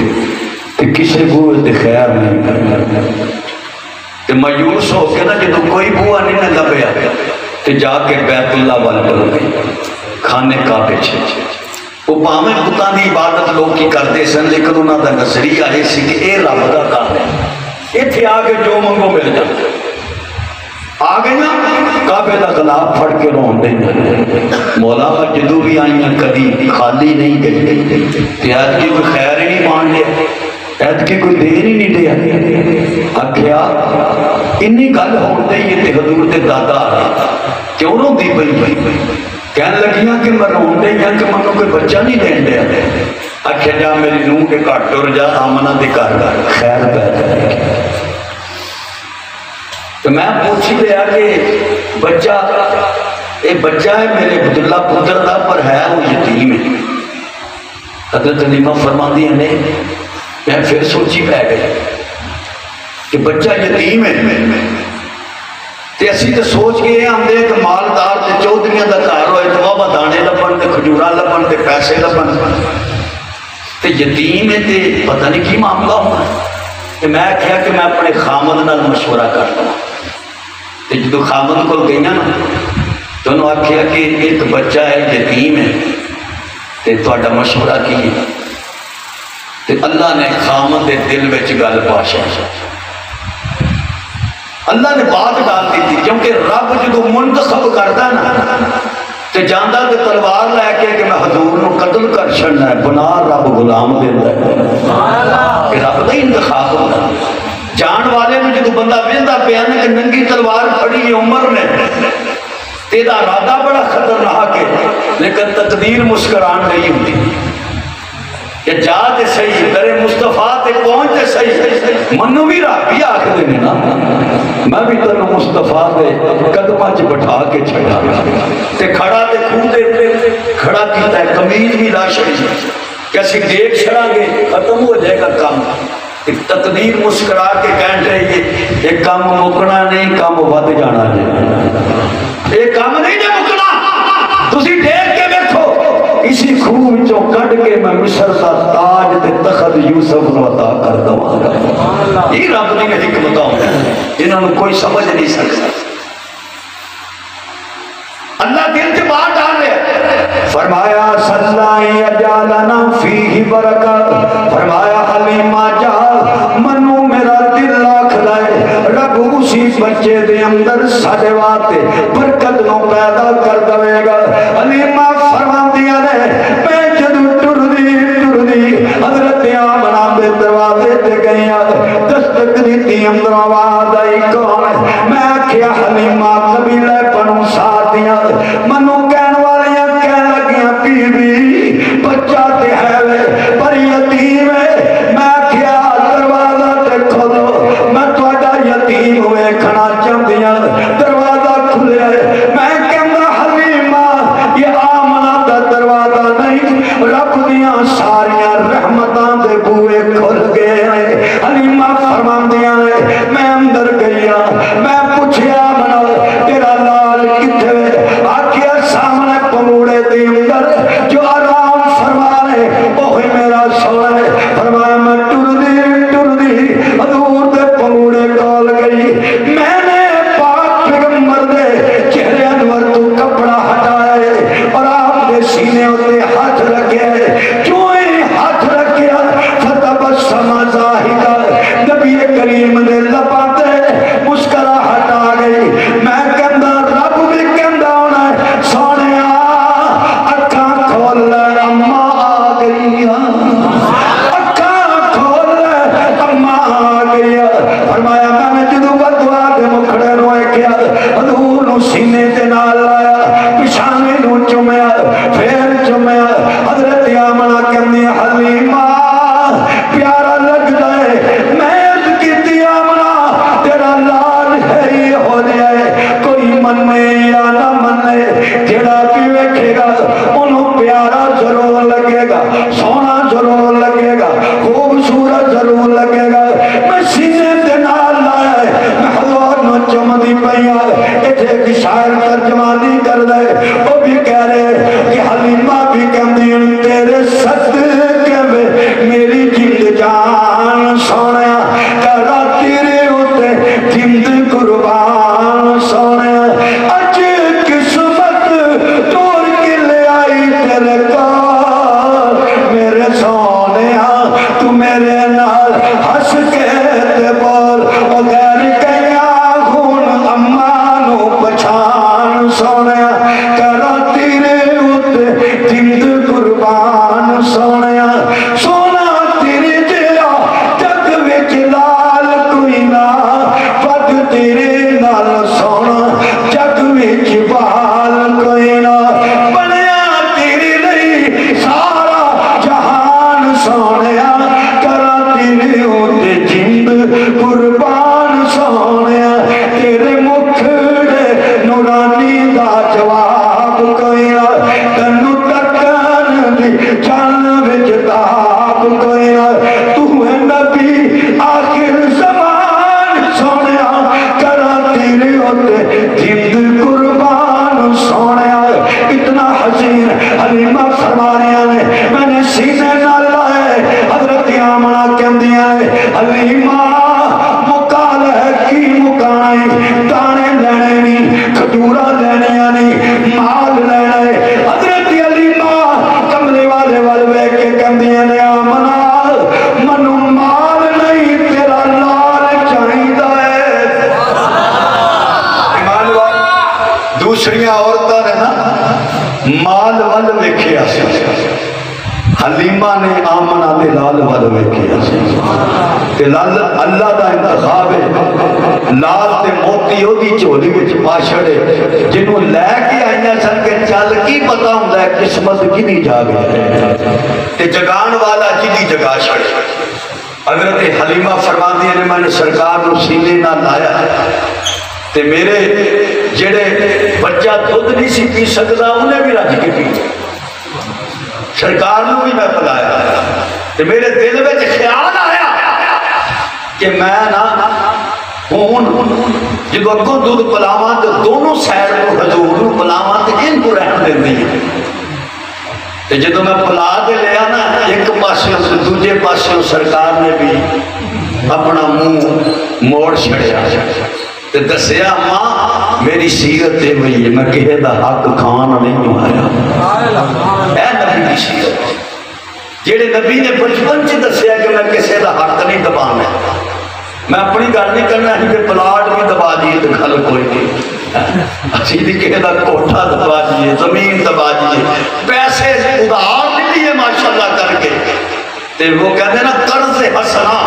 تے کسے بوئے تے خیر نہیں کرنا تے مایوس ہو کے نا جدو کوئی بوا نہیں نہ لبیا تے جا کے بیت اللہ والے بل گئی کھانے کعبے چھے وہ پاہمیں بتاں دی عبادت لوگ کی کرتے سن لیکن انہاں دا نظریہ ہے سی کہ اے رب دا کام ہے یہ تھے آگے جو منگو مل جاتے آگے نا کعبے دا غلاف پھڑ کے رون دیں مولا جدو بھی آئیاں کدی خالی نہیں گئی تے آج کی کوئی خیر ہی نہیں مان لیا ایت کی کوئی دیر ہی نہیں دیا آکھیا انی گل ہوتے یہ تے حضور تے دادا آئے کیوں رو دی بھئی کہنے لگیاں کہ میں رون دے یا کہ منو کوئی بچہ نہیں دین دیا آکھیا جا میری نوں کے کٹ ٹر جا آمنہ دے کر خیر بیت تو میں پوچھی لیا کہ بچہ اے بچہ ہے میرے عبداللہ پتر دا پر ہے وہ یتیم ہے حضرت علیمہ فرمان دیا نہیں میں پھر سوچی پہ گئی کہ بچہ یتیم ہے تے اسی تے سوچ گئے ہم دے کہ مالدار تے چودھریاں دا کار ہوئے تو بابا دانے لبن تے کھجورا لبن تے پیسے لبن تے یتیم ہے تے پتہ نہیں کی معاملہ ہونا کہ میں کہا کہ میں اپنے خامد نال مشورہ کرتا ہوں تے جدو خامد کو گئی نا تو انہوں آکھیا کہ ایک بچہ ہے یتیم ہے تے توڑا مشورہ کی تے اللہ نے خامد دے دل وچ گل پاشا اللہ نے بات ڈال دی تھی کیونکہ رب جدو منتخب کرتا نا تے جاندہ تے تلوار لے کے کہ میں حضور نو قتل کر چھڑنا ہے بنا رب غلام دیتا ہے کہ رب دا انتخاب ہوتا جان والے میں جدو بندہ ویندہ پیانے کہ ننگی تلوار پڑی ہے عمر نے تیرا ارادہ بڑا خطرناک ہے لیکن تقدیر مسکران نہیں ہوتی کہ جاتے صحیح در مصطفیٰ تے پہنچتے صحیح منو بھی رابی آخر دینے نا میں بھی تنو مصطفیٰ دے قدمہ چ بٹھا کے چھڑا تے کھڑا تے کھوٹے کھڑا کیتا ہے قمیض بھی لا شڑی کیسی دیکھ چھڑا گے ختم ہو جائے گا کام ایک تقدیر مسکرا کے کہن رہے یہ کام مکنا نہیں کام ود جانا ہے یہ کام نہیں جے مکنا تسی دیکھ کے بیٹھو اسی خوب چو کٹ کے میں مصر کا تاج تے تخت یوسف نو عطا کر دوں یہ رب نے حکمت جنہوں نے کوئی سمجھ نہیں سکتا اللہ دل سے بات ڈال رہے فرمایا صلی اجالنا فیہ برکت فرمایا حلیمہ جا منو میرا دل لاکھ لائے رب اس اسی بچے دے اندر ساڑے واتے برکت نو پیدا کر دوے گا حلیمہ فرماندیاں نے میں جدو ٹر دی حضرت آمنہ دے دروازے تے گئیاں دستک دیتی اندر آواز آئی کون میں کیا حلیمہ قبیلہ بنو ساتیاں منو کہن والیاں کہن لگیاں بی بی بچہ تے ہے وے پر یتیم ہے میں کیا دروازہ تے کھولو میں توڑا یتیم ہوئے کھنا چاندیاں دروازہ کھلے میں کہنا حلیمہ یہ آمنہ دا دروازہ نہیں رب دیاں ساریاں رحمتاں دے بوئے کھل گئے ہیں حلیمہ فرمان دیاں میں اندر گیا میں پوچھیا آمنہ تیرا لال کتھے آکھیا سامنے پموڑے دی اندر جو آرام فرمانے اوہی میرا سونا ہے فرمایا میں ٹر دی حضور دے پموڑے کال گئی میں نے پاک پیغمبر دے چہرے انور تو کپڑا ہٹائے اور آپ دے سینے ہوتے ہاتھ رکھے کیوں ہی ہاتھ رکھے فتبسم زاہدہ نبی کریم دے لپاتے مسکرا ہٹا گئی میں کہندہ رب بھی کہندہ ہونا ہے سونے اکھاں کھول لے اماں آ گئی اکھاں کھول لے اماں آ گئی فرمایا میں نے جدو بدعا دے مکھڑے روئے کیا حضور نو سینے تے نال لایا پشانے نو چمیا پھر چمیا حضرت آمنہ کہنے حلیمہ پیارا لگ جائے میں عرض کیتی آمنہ تیرا لال ہے یہ ہو جائے کوئی مننے یا نہ مننے جڑا بھی ویکھے گا انہوں پیارا ضرور لگے گا سونا ضرور لگے گا خوبصورت ضرور لگے گا میں سینے تے نال لایا ہے میں حضور نو چمدی پئیاں ایتھے ایک شاعر ترجمانی کر دے وہ بھی کہہ رہے کہ حلیمہ بھی کہندی تیرے صدقے میں میری جند جان سونے کرا تیرے ہوتے جند قربان سونے اج قسمت توڑ کے لے آئی تیرے کار میرے سونے تو میرے نال ہس کے تے بول او غیر کیا خون امانو پچھان سونے کرا تیرے ہوتے جند قربان سونے سونا تیرے جیا جگ وچ لال کوئی نہ پگ تیرے نال سونا جگ وچ بال کوئی نہ بنیا تیرے لئی سارا جہان سونے کرا تیرے ہوتے جند قربان سونے تیرے مکھڑے نورانی دا جواب کوئی نہ تنو تکن دی جان وچ تاب کوئی نہ تو ہے نبی آخر زمان سونے کرا تیرے ہوتے جند قربان سونے اتنا حسین حلیمہ فرمانیاں نے میں نے سینے نہ لائے حضرت آمنہ کہندیاں حلیمہ مکال ہے کی مکائی دانے لینے نہیں کھجورا لینے نہیں مال لینے حضرت حلیمہ کملے والے والوے کے کہندیاں نے آمنہ منو مال نہیں تیرا لال چاہیدہ ہے ایمان وال دوسری عورتہ نے نا مال ول ویکھیا سی حلیمہ نے آمنہ دے لال ول ویکھیا سی تے لال اللہ دا انتخاب ہے لال تے موتی دی چولی وچ پا چھڑے جنوں لے کے آئیاں سن کے چل کی پتہ ہوندا ہے قسمت کدی جاگ ہے تے جگان والا جدی جگا چھڑے حضرت حلیمہ فرماندی نے میں نے سرکار نو سینے نہ لایا تے میرے جڑے بچہ دودھ نہیں سی پی سکدا انہیں بھی رج کے پی سرکار نو بھی میں پلایا تے میرے دل وچ خیال آیا کہ میں نا ہون جب اگوں دودھ پلاواں تو دونوں سائڈ کو حضور نو پلاواں تے ان کو رہن دیندی ہے تے جدوں میں پلا دے لیا نا ایک پاسے سے دوجے پاسے سرکار نے بھی اپنا منہ موڑ چھڑیا تے دسیا ماں میری سیرت دے ہوئی ہے میں کہے دا حق کھانا نہیں آیا اے نبی کی سیرت جیڑے نبی نے بچپن سے دسیا کہ میں کسے دا حق نہیں دبانا میں اپنی گل نہیں کرنا ہی کہ پلاٹ بھی دبا دیے تو گل کوئی نہیں، اسی بھی کہے دا کوٹھا دبا دیے، زمین دبا دیے، پیسے ادھار نہیں لیے ماشاءاللہ کر کے، تے وہ کہتے ہیں نا قرض حسنا،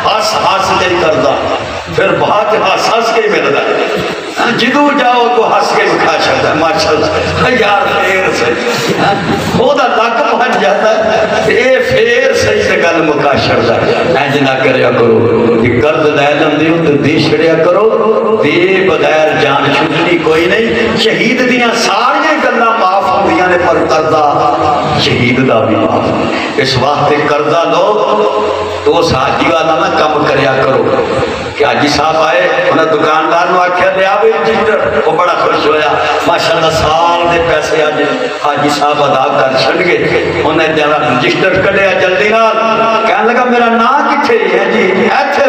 ہس ہس کے قرضہ، پھر بہت ہس ہس کے ملتا ہے، جدو جاؤ تو ہس کے بکھا سکتا ہے ماشاءاللہ یار پھر سے وہ دا لک بن جاتا ہے، اے پھر صحیح سے گل مکا سکتا ہے۔ اینج نہ کریا کرو کہ قرض لے لیندے ہو تو دے چھڑیا کرو، دے بغیر جان چھٹنی کوئی نہیں۔ شہید دیاں ساریاں گلاں معاف ہوندیاں نے پر قرضہ شہید دا بھی معاف، اس واسطے قرضہ لو تو اس حاجی والا نہ کم کریا کرو کہ حاجی صاحب آئے انہیں دکاندار نو آکھیا لے آوے رجسٹر، وہ بڑا خوش ہویا ماشاءاللہ سال دے پیسے آج حاجی صاحب ادا کر چھڑ گئے، انہیں جرا رجسٹر کڈیا جلدی نال، کہنے لگا میرا نام کتھے ہے جی ایتھے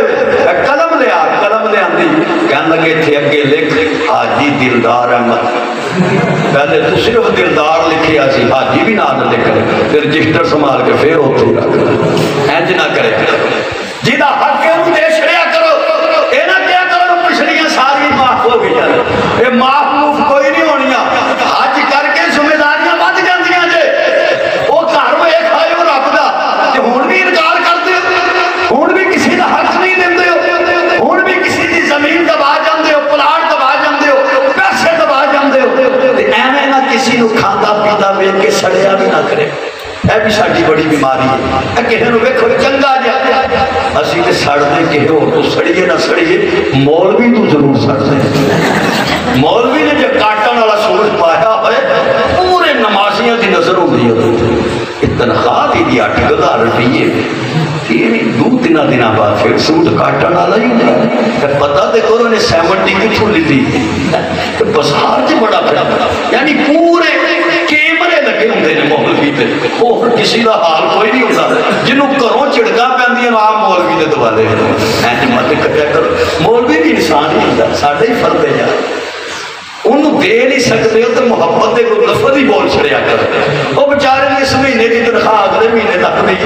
قلم لے آ، قلم لے آندی، کہنے لگے تھے اگے لکھ حاجی دلدار احمد، پہلے تو صرف دلدار لکھیا سی حاجی بھی نام لکھ پھر رجسٹر سنبھال کے پھر ہوتے رکھ، اینج نہ کرے جہاں حق ہے وہ دے چھڑیا کرو، اے نہ کیا کرو پچھلیاں ساری معاف ہو گئی ہیں، یہ معاف موف کوئی نہیں ہونیاں، حج کر کے ذمہ داریاں بد جاندیاں جے، وہ گھر ویکھ آئے ہو رب دا تے ہن بھی انکار کردے ہو، ہن بھی کسی دا حق نہیں دیندے ہو، ہن بھی کسی دی زمین دبا جاندے ہو، پلاٹ دبا جاندے ہو، پیسے دبا جاندے ہو، تے ایویں نہ کسی نو کھاندا پیندا ویکھ کے سڑیا بھی نہ کرے، اے بھی ساڈی بڑی بیماری ہے، اے کسے نو ویکھو چنگا جا اسی تے سڑدے کسے ہور تو سڑیے نہ سڑیے، مولوی تو ضرور سڑدے، مولوی نے جو کاٹن والا سوٹ پایا ہوئے پورے نمازیاں دی نظر ہوندی ہے، تنخواہ دی 8,000 روپیے، یہ دو تین دنوں بعد پھر سوٹ کاٹن والا ہی نہیں، پتہ تے کرو نے 70 کتھوں لیتی، بازار چ بڑا پڑا، یعنی پورے کیمرے لگے ہوندے نے مولوی تے، اور کسی دا حال کوئی نہیں ہوتا، جنوں گھروں چڑکاں پیندیاں آپ مولوی دے دوالے، اینج مت کریا کرو، مولوی بھی انسان ہی ہوندا، ساڈا ہی فرض ہے یار، انہوں دے نہیں سکتے ہو تو محبت دے کو لفظ ہی بول چھڑیا کر، وہ بیچارے نے اس مہینے کی تنخواہ اگلے مہینے تک نہیں،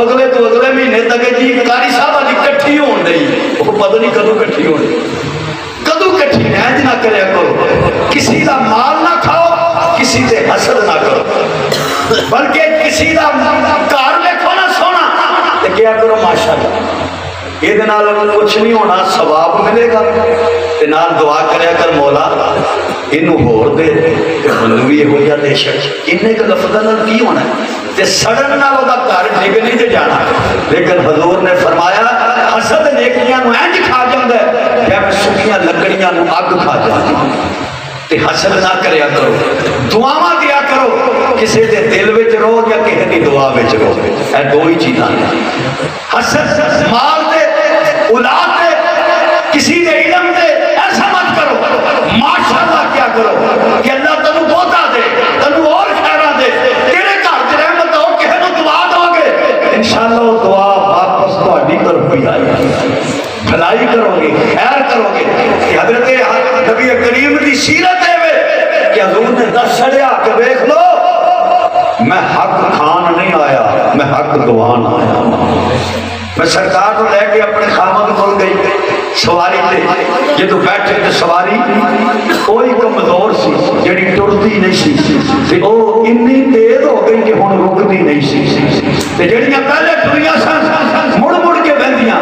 اگلے تو اگلے مہینے تک جی قاری صاحب آج کٹھی ہون نہیں، وہ پتہ نہیں کدوں کٹھی ہونی، کدوں کٹھی نہیں، اینج نہ کریا کرو، کسی دا مال نہ کھاؤ، کسی دے حسد نہ کرو، بلکہ کسی دا کار دیکھو نہ سونا تے کیا کرو ماشاءاللہ، یہ نال کچھ نہیں ہونا، ثواب ملے گا، تے نال دعا کریا کر مولا انہوں ہور دے تے منو بھی یہ ہو یا دے شک، انہیں کا لفظہ نال کی ہونا ہے تے سڑن نال وہ دا گھر ڈگ نہیں تے جانا، لیکن حضور نے فرمایا حسد نیکیاں نو اینج کھا جاندا ہے کہ میں سکیاں لکڑیاں نو اگ کھا جاندا ہے، تے حسد نہ کریا کرو، دعاواں دیا کرو، کسی دے دل وچ رو یا کسی دی دعا وچ رو، اے دو ہی چیزاں ہیں، حسد مال دے اولاد دے کسی دے علم دے ایسا مت کرو، ماشاءاللہ کیا کرو کہ اللہ تنو بہتا دے، تنو اور خیرہ دے، تیرے گھر تے رحمت ہو، کہے نو دعا دو گے انشاءاللہ وہ دعا واپس تو اڈی طرف بھی آئی گی، بھلائی کرو گے، خیر کرو گے، کہ حضرت نبی کریم دی سیرت ہے کہ حضور نے دس چھڑیا کہ دیکھ لو میں حق کھان نہیں آیا، میں حق گوان آیا، میں سرکار کو لے کے اپنے خامد کھول گئی سواری تے، یہ تو بیٹھے تھے سواری کوئی کمزور سی جڑی ٹرتی نہیں سی تے او اتنی تیز ہو گئی کہ ہن رکتی نہیں سی تے جڑیاں پہلے ٹریاں سن مڑ مڑ کے بہندیاں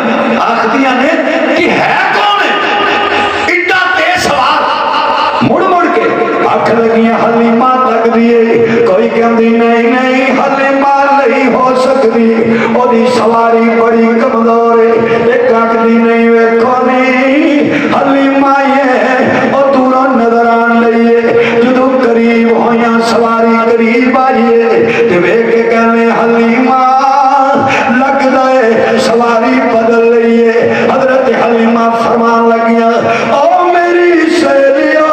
آکھدیاں نے کہ ہے کون ہے ایڈا تیز سوار، مڑ مڑ کے آکھ لگیاں حلیمہ لگ دیے، کوئی کہندی نہیں نہیں حلیمہ نہیں ہو سکتی، او دی سواری بڑی کمزور ہے، ایک آکھدی نہیں ویکھو نہیں حلیمہ یہ او دوروں نظر آن لئیے، جدو قریب ہویاں سواری قریب آئیے تے ویکھ کے کہنے حلیمہ لگ دے سواری بدل لئیے، حضرت حلیمہ فرمان لگیاں او میری سہیلیو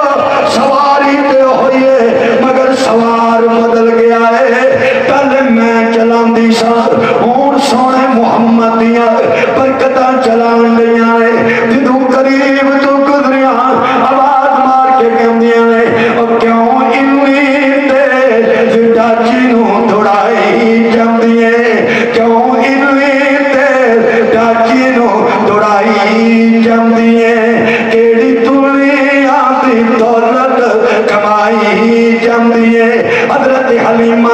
سواری تے ہوئیے مگر سوار بدل گیا ہے، پہلے میں چلان دی سار ہون سونے محمد دیا برکتہ چلان لیا ہے، جدو قریب تو گزریاں آواز مار کے کہم دیا ہے اور کیوں انوی تے ڈاچی نو دوڑائی جم دیئے، کیوں انوی تے ڈاچی نو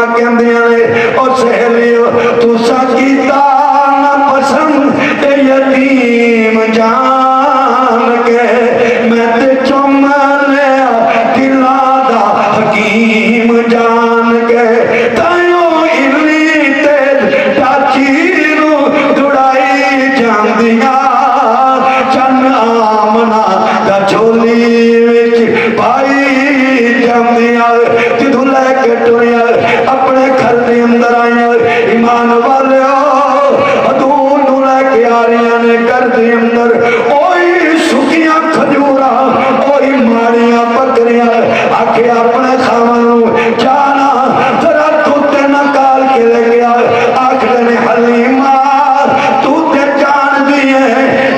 ماں کہندیاں نے او سہیلیو تسا کیتا نہ پسند اے یتیم جان کے میں تے چوم لیا دلا دا حکیم جان کے تائیوں انی تیز ڈاچی نو دڑائی جاندیاں چن آمنا دا چولی وچ پائی جاندیاں جدوں لے کے ٹریاں اپنے گھر دے اندر آئیاں ایمان والیو حدود نو لے کے آ رہیاں نے گھر دے اندر اوئی سکیاں کھجورا اوئی ماڑیاں بکریاں آکھے اپنے خاونوں جانا ذرا کتے نکال کے لے گیا آکھے نے حلیمہ تو تے جان دیئے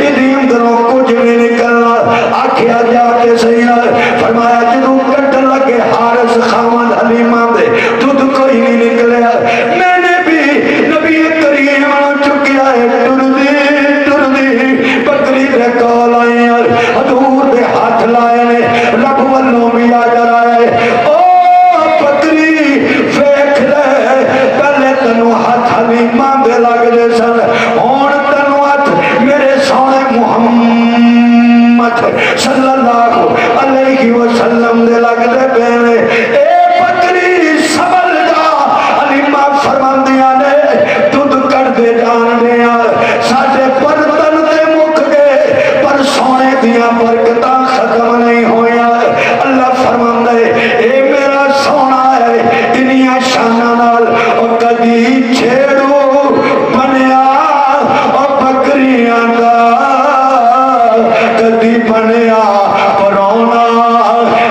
ادھی اندروں کچھ نہیں نکلنا آکھے جا کے سینا فرمایا جدوں کٹ لگے حارس خاون حلیمہ دے دودھ کوئی نہیں نکلیا میں نے بھی نبی کریم چکیا ہے ٹردی بکری دے کول آئی حضور دے ہاتھ لائے نے رب والوں بھی آجر آئے او بکری فیک لے پہلے تنو ہاتھ حلیمہ دے لگ دے سن ہون تنو ہاتھ میرے سونے محمد صلی اللہ علیہ وسلم دے لگ دے پہنے اے بکری سبل جا حلیمہ فرماندیاں نے دودھ کٹ دے جان دیا ساڑھے برتن دے مک گئے پر سونے دیا برکتاں ختم نہیں ہویا اللہ فرماندے اے میرا سونا ہے دنیا شانہ نال اور کدی چھیڑو بنیا اور بکریاں دا کدی بنیا پرونا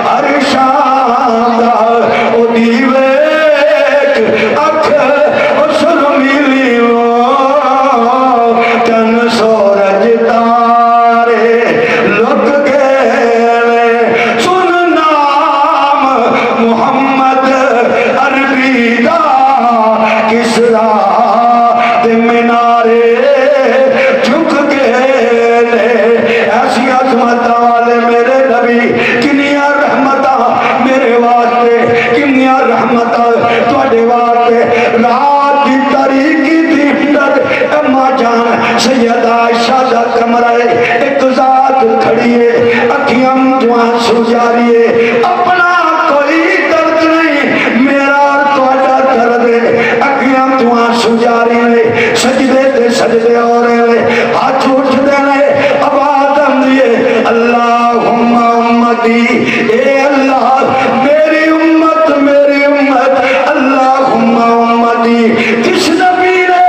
ہر شام دا او دیویک اکھ او سرمیلیو تن سورج تارے لک گئے سن نام محمد عربی دا کسرا تے منارے جھک گئے ایسی عظمتاں والے میرے نبی کنیاں رحمتاں میرے واسطے کنیاں رحمتاں تواڈے واسطے رات دی تاریکی دی اندر اما جان سیدہ عائشہ دا کمرہ ایک ذات کھڑی ہے اکھیاں جوان سو جاری ہے اپنا کوئی درد نہیں میرا اور تواڈا درد ہے اکھیاں جوان سو جاری ہے سجدے تے سجدے ہو رہے ہیں ہاتھ اٹھدے نے آواز آندی ہے اللہم امتی اے اللہ میری امت اللہم امتی کس نبی نے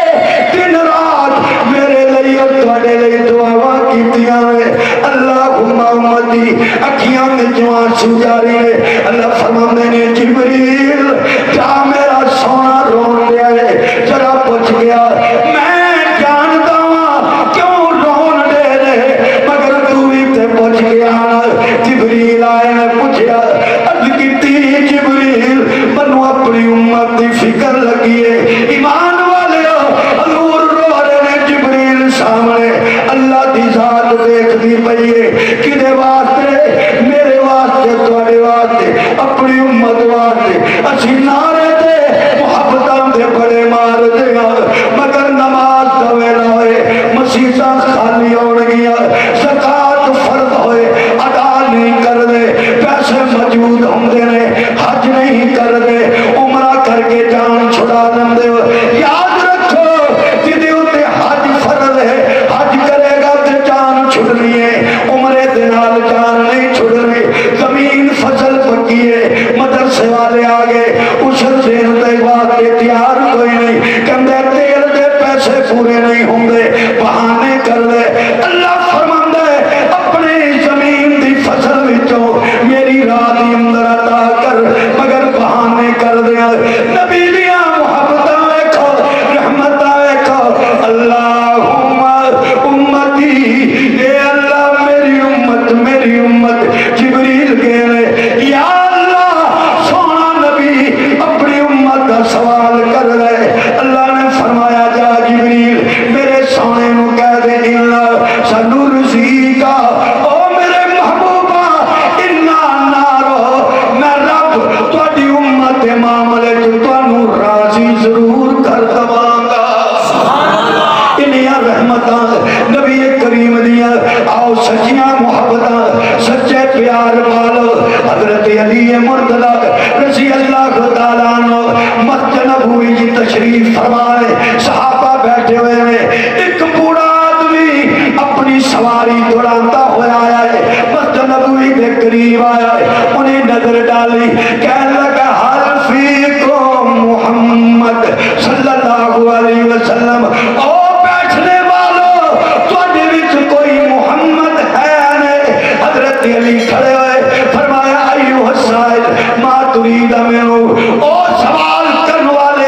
دن رات میرے لئے اور تواڈے لئے دعاواں کیتیاں نے اللہم امتی اکھیاں میں جوان سو جاری ہے اللہ فرماندے نے جبریل جا میرا سونا رون دیا ہے ذرا پوچھ گیا میں جانتا ہوں کیوں رون دے رہے مگر تو بھی تے پوچھ گیا جبریل آئے نے پوچھیا عرض کیتی جبریل منو اپنی امت دی فکر لگی ہے ایمان والے حضور رو رہے نے جبریل سامنے اللہ دی ذات دیکھ دی پئیے کدے واسطے میرے واسطے تواڈے واسطے اپنی امت واسطے اسی نعرے تے محبتاں دے بڑے مار دیا مگر نماز دوے نہ ہوئے مسیحاں خالی ہون گیا زکات فرض ہوئے ادا نہیں کر دے پیسے موجود ہوندے نے حج نہیں کر دے عمرہ کر کے جان چھڑا دے یاد رکھو جدی تے حج فرض ہے حج کرے گا تے جان چھڑنی ہے عمرے دے نال جان نہیں چھڑنی زمین فصل پکی ہے مدرسے والے آگے اشر دین دے بعد تیار کوئی نہیں کندے تیل دے پیسے پورے نہیں ہوندے بہانے کر دے اللہ فرماندے اپنی زمین دی فصل وچوں میری راہ دی اندر عطا کر مگر بہانے کر دیا نبی دیا محبتاں ویکھو رحمتاں ویکھو اللہم امتی اے اللہ میری امت جبریل کہنے یا اللہ سونا نبی اپنی امت کا سوال کر رہے اللہ نے فرمایا جا جبریل میرے سونے نو کہہ دے اللہ سانو علی مرتضی رضی اللہ تعالیٰ عنہ مسجد نبوی کی تشریف فرمائے، صحابہ بیٹھے ہوئے ہیں، ایک بوڑھا آدمی اپنی سواری دوڑاتا ہوا آیا ہے، مسجد نبوی کے قریب آیا ہے، انہیں نظر ڈالی، کہنے لگا حل فیکم محمد صلی اللہ علیہ وسلم، او بیٹھنے والو تواڈے وچ کوئی محمد ہے نہیں؟ حضرت علی کھڑے ہوئے فرمایا ایوہ السائل ما ترید منو، او سوال کرنے والے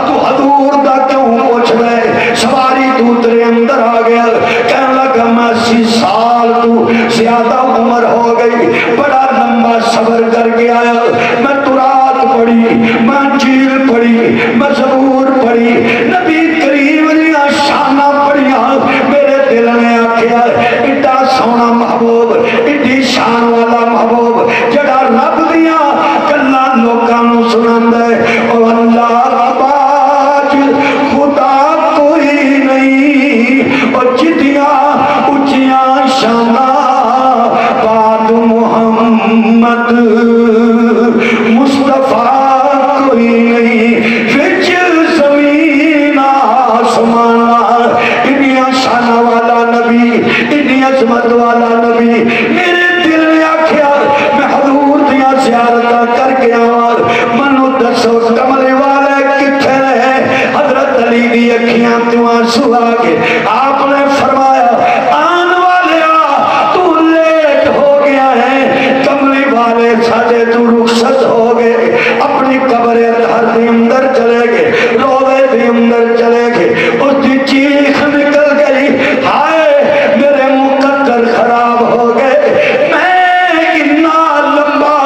تو حضور دا کیوں پوچھ رہے؟ سواری تو تیرے اندر آ گیا، کہنے لگا میں 80 سال تو زیادہ عمر ہو گئی، بڑا لمبا صبر کر کے آیا، میں تورات پڑھی، میں انجیل پڑھی، میں زبور پڑھی، نبی کریم نے شانہ پڑھیا، میرے دل نے آکھیا ایڈا سونا محبوب، ایڈی شان والا محبوب جڑا رب دیا گلاں لوکاں نوں سناندا ہے، او اللہ باج خدا کوئی نہیں، او جتیاں اونچیاں شاناں بعد محمد مصطفیٰ کوئی نہیں، وچ زمین آسمانا انہی شانہ والا نبی، انہی عظمت والا نبی، میرے دل نے آکھیا میں حضور دیا زیارتہ کر کے آوار، منو دسو کمرے والے کتھے رہے؟ حضرت علی دی اکھیاں تو آنسو آگے، آپ نے فرمایا آن والے تو لیٹ ہو گیا ہے، کمرے والے ساجے تو رخصت ہو گئے، اپنی قبر اطہر دے اندر چلے گئے، روضے دے اندر چلے گئے، اس دی چیخ نکل گئی، ہائے میرے مقدر خراب ہو گئے، میں اتنا لمبا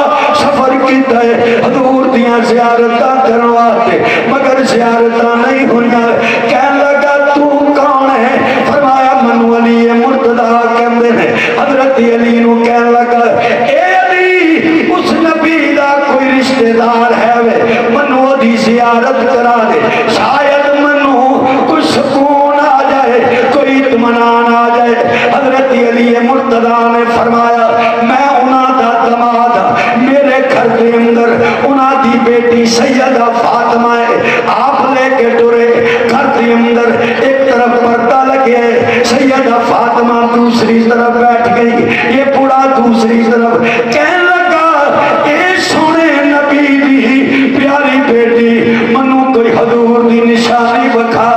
سفر کیتا ہے حضور دیاں زیارتاں کرواتے مگر زیارتاں نہیں ہوئیاں، کہنے لگا تو کون ہے؟ فرمایا منو علی مرتضی کہندے ہیں، حضرت علی نو کہنے لگا اے علی اس نبی دا کوئی رشتہ دار ہے وے، منو دی زیارت کرا دے، شاید منو کوئی سکون آ جائے، کوئی اطمینان آ جائے۔ حضرت علی مرتضی نے فرمایا میں انہاں دا دماد ہاں، میرے گھر کے اندر انہاں دی بیٹی سیدہ فاطمہ ہے، آپ لے کے ٹرے گھر کے اندر، ایک طرف پردہ لگے، سیدہ فاطمہ دوسری طرف بیٹھ گئی، یہ بوڑھا دوسری طرف، کہنے لگا اے سونے نبی دی پیاری بیٹی منو کوئی حضور دی نشانی بکھا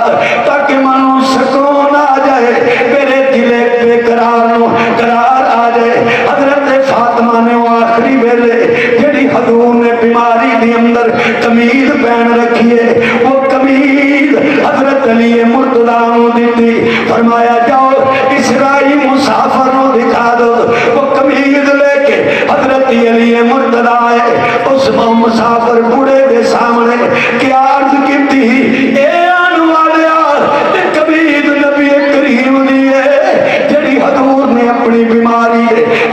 تاکہ منو سکون آ جائے، میرے دل بے قرار نو قرار آ جائے۔ حضرت فاطمہ نے وہ آخری ویلے جڑی حضور نے بیماری دی اندر قمیض پہن رکھی ہے، وہ قمیض حضرت علی مرتضی نو دیتی، فرمایا جاؤ اسرائی مسافر نو دکھا دو، وہ قمیض لے کے حضرت علی مرتضی آئے، اس مسافر بوڑھے دے سامنے کیا عرض کی تھی، اے آن والے تے قمیض نبی کریم دی ہے جڑی حضور نے اپنی بیماری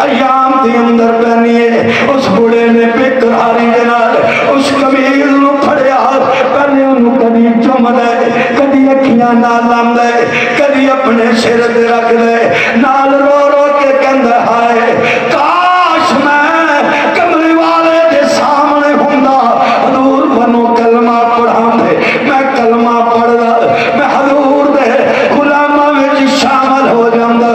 ایام دے اندر پہنی ہے۔ اس بوڑھے نے بے قراری دے نال اس قمیض نو پھڑیا، پہلے انہوں کدی چوم لے، کدی اکھیاں نال لام لے، کدی اپنے سر تے رکھ لے، نال رو رو کے کہندا ہائے کاش میں کمرے والے دے سامنے ہوندا، حضور منو کلمہ پڑھاندے، میں کلمہ پڑھدا، میں حضور دے غلاماں وچ شامل ہو جاندا،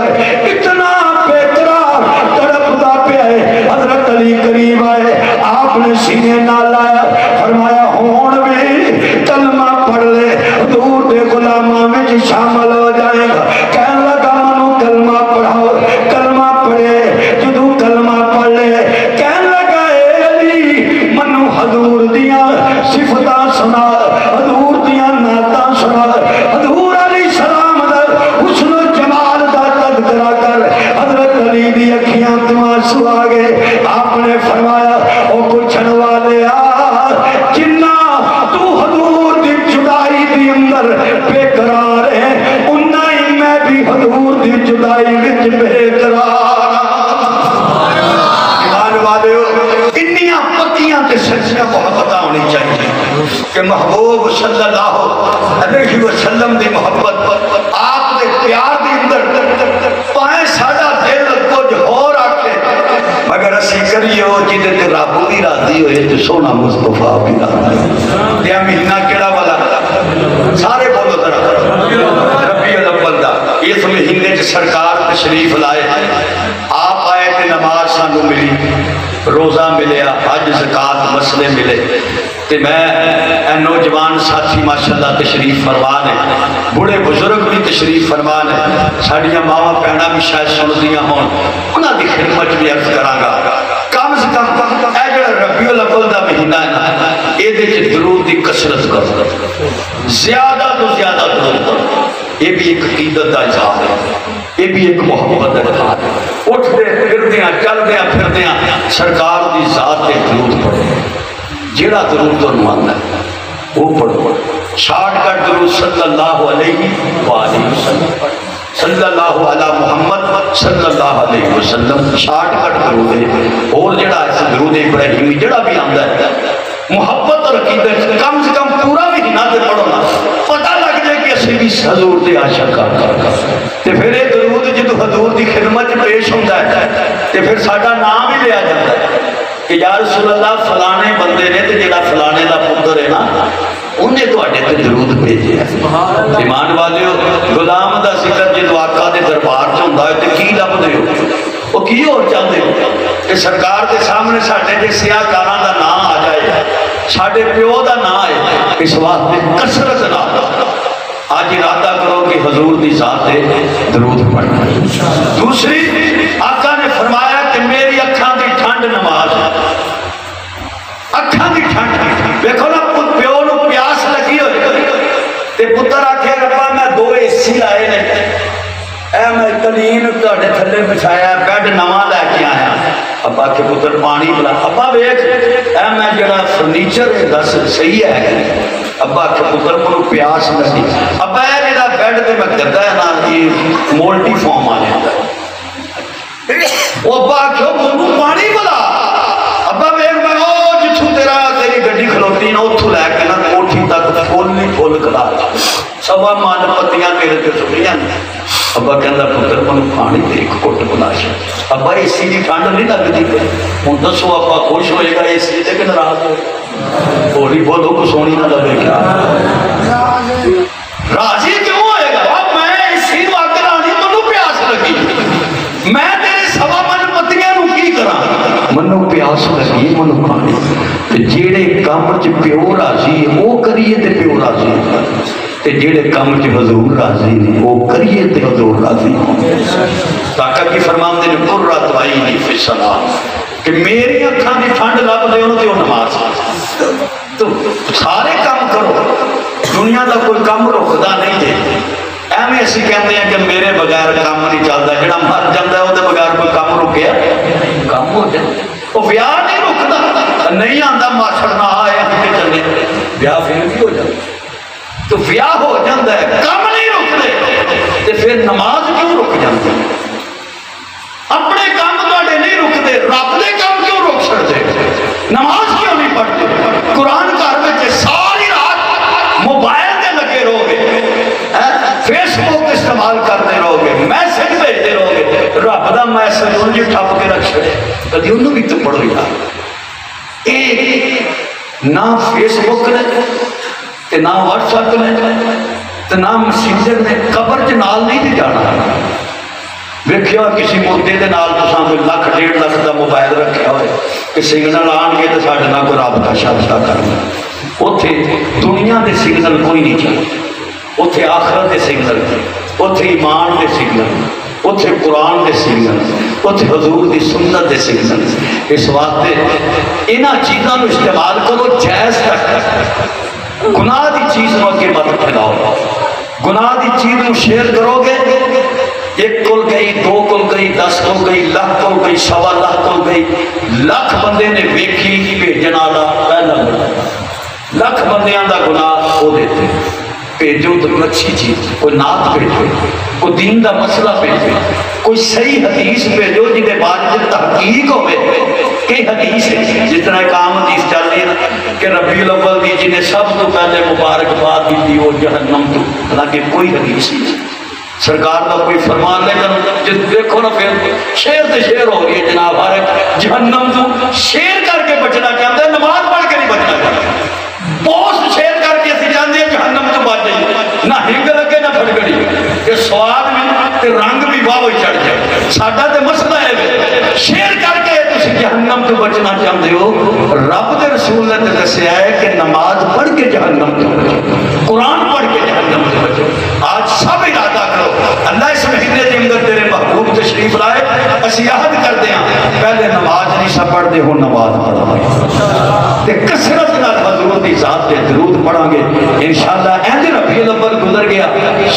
اتنا بے قرار تڑپدا پیا ہے۔ حضرت علی قریب آئے، آپ نے سینے نال لایا، فرمایا ہون بھی کلمہ پڑھ لے، حضور دے غلاماں وچ شامل ہو جائے گا۔ کہنے لگا منو کلمہ پڑھاؤ، کلمہ پڑھے، جدو کلمہ پڑھ لے، کہنے لگا اے علی منو حضور دیاں صفتاں سنا، حضور دیاں نعتاں سنا، حضور علیہ السلام دا حسن و جمال دا تذکرہ کر۔ حضرت علی دی اکھیاں تو آنسو آ گئے، آپ نے فرمایا او پوچھن والے جنہ تو حضور دی جدائی دی اندر بے قرار ہے، انہاں ہی میں بھی حضور دی جدائی وچ بے قرار۔ ایمان والے انیاں پکیاں تے سچیاں محبتاں ہونی چاہیے کہ محبوب صلی اللہ علیہ وسلم دی محبت آپ دے پیار دی اندر پائیں ساڈا دل کچھ ہو رکھے، مگر اسی کریو جدے تے رب بھی راضی ہوئے تو سونا مصطفیٰ بھی راضی تے مہینہ کیڑا والا سارے بولو ذرا ربیع الاول دا اس مہینے چ سرکار تشریف لائے آپ آئے تے نماز سانو ملی روزہ ملیا حج زکات مسئلے ملے تے میں نوجوان ساتھی ماشاءاللہ تشریف فرمان ہے بڑے بزرگ بھی تشریف فرمان ہے ساڑیاں ماما پہنا بھی شاید سن دیاں ہون انہاں دی خدمت بھی عرض کراں گا کم سے کم اے جڑا ربیع الاول دا مہینہ ہے اے دے وچ درود دی کثرت کرو زیادہ تو زیادہ درود کرو یہ بھی ایک عقیدت کا اظہار ہے یہ بھی ایک محبت کا اظہار ہے اٹھتے پھردیاں چلدیاں پھردیاں سرکار دی ذات تے درود پڑھو جیڑا درود تانوں آندا ہے وہ پڑھو شارٹ کٹ درود صلی اللہ علیہ وآلہ وسلم صلی اللہ علی محمد صلی اللہ علیہ وسلم شارٹ کٹ درود ہے اور جڑا اس درود ابراہیمی جڑا بھی آندا ہے محبت اور عقیدت کم سے کم پورا مہینہ تے پڑھو نا پتہ لگ جائے کہ اسی بھی حضور دے عاشق تے پھر یہ درود جدو حضور دی خدمت پیش ہوتا ہے تے پھر ساڈا نام ہی لیا جاتا ہے کہ یا رسول اللہ فلانے بندے نے تے جڑا فلانے دا پتر ہے نا انہیں تو اڈے تے درود بھیجے ہیں ایمان والیو غلام دا ذکر جدو آقا دے دربار چ ہوندا ہے تے کی لبدے ہو وہ کی ہو چاہتے ہو کہ سرکار کے سامنے ساڈے دے سیاہ کاراں دا نام آ جائے ساڈے پیو دا نام ہے اس واسطے کثرت نال آج ارادہ کرو کہ حضور دی ذات تے درود پڑھنا دوسری آقا نے فرمایا کہ میری اکھاں دی ٹھنڈ نماز اکھاں دی ٹھنڈ دیکھو نا پیو نو پیاس لگی ہوئی تے پتر آکھے ربا میں 2 AC لائے نے اے میں کلین تہاڈے تھلے بچھایا بیڈ نواں لے کے آیا ابا کے پتر پانی پلا ابا ویکھ اے میں جڑا فرنیچر ہے دس صحیح ہے ابا کے پتر کو پیاس لگی ابا اے جڑا بیڈ تے میں گدا ہے نا یہ مولٹی فارم آ جاندا او ابا کیوں منو پانی پلا ابا ویکھ میں او جتھوں تیری گڈی کھلوتی نا اوتھوں لے کے نا کوٹھی تک پھول نہیں پھول کلا سوا مان پتیاں میرے تے سٹیاں ابا کہندا پتر منو پانی تے ایک گھٹ پلا چھڈ ابا اسی دی ٹھنڈ نہیں لگدی ہن دسو ابا خوش ہوئے گا اسی تے کہ ناراض ہوئے بولی بولو کو سونی نہ لگے کیا راضی کیوں ہوئے گا اب میں اسی نو اگ لانی منو پیاس لگی میں تیرے سوا من پتیاں نو کی کراں منو پیاس لگی منو پانی تے جیڑے کام چ پیو راضی او کریے تے پیو راضی تے جیڑے کام چ حضور راضی نے وہ کریے تے حضور راضی تاکہ کی فرماندے نے قرۃ عینی فی الصلاۃ کہ میری اکھاں دی ٹھنڈ لب دے تے نماز تو سارے کام کرو دنیا دا کوئی کام رکدا نہیں ہے ایویں اسی کہندے ہیں کہ میرے بغیر کام نہیں چلدا جڑا مر جاندا ہے او دے بغیر کوئی کام رکیا کام ہو جائے او ویاہ نہیں رکدا نہیں آندا ماشر نہ آئے ہم چلے ویاہ پھر بھی ہو جاتا تو ویاہ ہو جاتا ہے کام نہیں رکتے تو پھر نماز کیوں رک جاتی اپنے کام تواڈے نہیں رکتے رب دے کام کیوں رک سکتے نماز کیوں نہیں پڑھتے قرآن گھر میں ساری رات موبائل دے لگے رہو گے فیس بک استعمال کرتے رہو گے میسج بھیجتے رہو گے رب دا میسج ان جی ٹھپ کے رکھ چھڑے کدی انہوں بھی تو پڑھو یار نہ فیس بک نے نہ واٹس ایپ نے نہ مسیجر نے قبر چ نال نہیں دی جانا ویکھیا کسی مردے دے نال تساں کوئی 1.5 لاکھ دا موبائل رکھیا ہوئے کہ سگنل آن کے تو ساڈے نال کوئی رابطہ شابطہ کرنا اوتھے دنیا دے سگنل کوئی نہیں چلے اوتھے آخرت دے سگنل اوتھے ایمان دے سگنل اوتھے قرآن دے سگنل اوتھے حضور دی سنت دے سگنل اس واسطے انہاں چیزاں نو استعمال کرو جائز تک گناہ دی چیز نو اگے مت پھیلاؤ گناہ دی چیز نو شیئر کرو گے 1 کل گئی 2 کل گئی 10 کل گئی 1,00,000 کل گئی 1.25 کل گئی 1,00,000 بندے نے ویکھی بھیجن والا پہلا 1,00,000 بندیاں دا گناہ وہ دیتے بھیجو تو اچھی چیز کوئی نعت بھیجو کوئی دین دا مسئلہ بھیجو کوئی صحیح حدیث بھیجو جن کے بعد تحقیق ہوئے کہ حدیث ہے جس طرح ایک عام حدیث چل رہی ہے کہ ربیع الاول دی جنہیں سب تو پہلے مبارکباد دی وہ جہنم تو حالانکہ کوئی حدیث نہیں سرکار کا کوئی فرمان لیکن جس دیکھو نا پھر شیر تے شیر ہو گئی جناب ہر جہنم تو شیر کر کے بچنا چاہتا ہے، نماز پڑھ کے نہیں بچنا چاہتا، پوسٹ شیر کر کے اسی جاندے ہیں جہنم تو بچ جائے، نہ ہنگ لگے نہ پھڑگڑی، کہ سواد بھی تے رنگ بھی واہ چڑھ جائے۔ ساڈا تے مسئلہ ہے شیر کر کے تسی جہنم تو بچنا چاہتے ہو، رب دے رسول نے تے دسیا ہے کہ نماز پڑھ کے جہنم تو بچو، قرآن پڑھ کے جہنم تو بچو۔ آج سب ارادہ کرو، اللہ اس مہینے کے اندر تیرے محبوب تشریف لائے، اسی عہد کر دیا پہلے نماز نہیں سب پڑھ دے ہو، نماز پڑھا تے کثرت نال حضور دی ذات تے درود پڑھا گے انشاءاللہ۔ اینج ربیع الاول گزر گیا،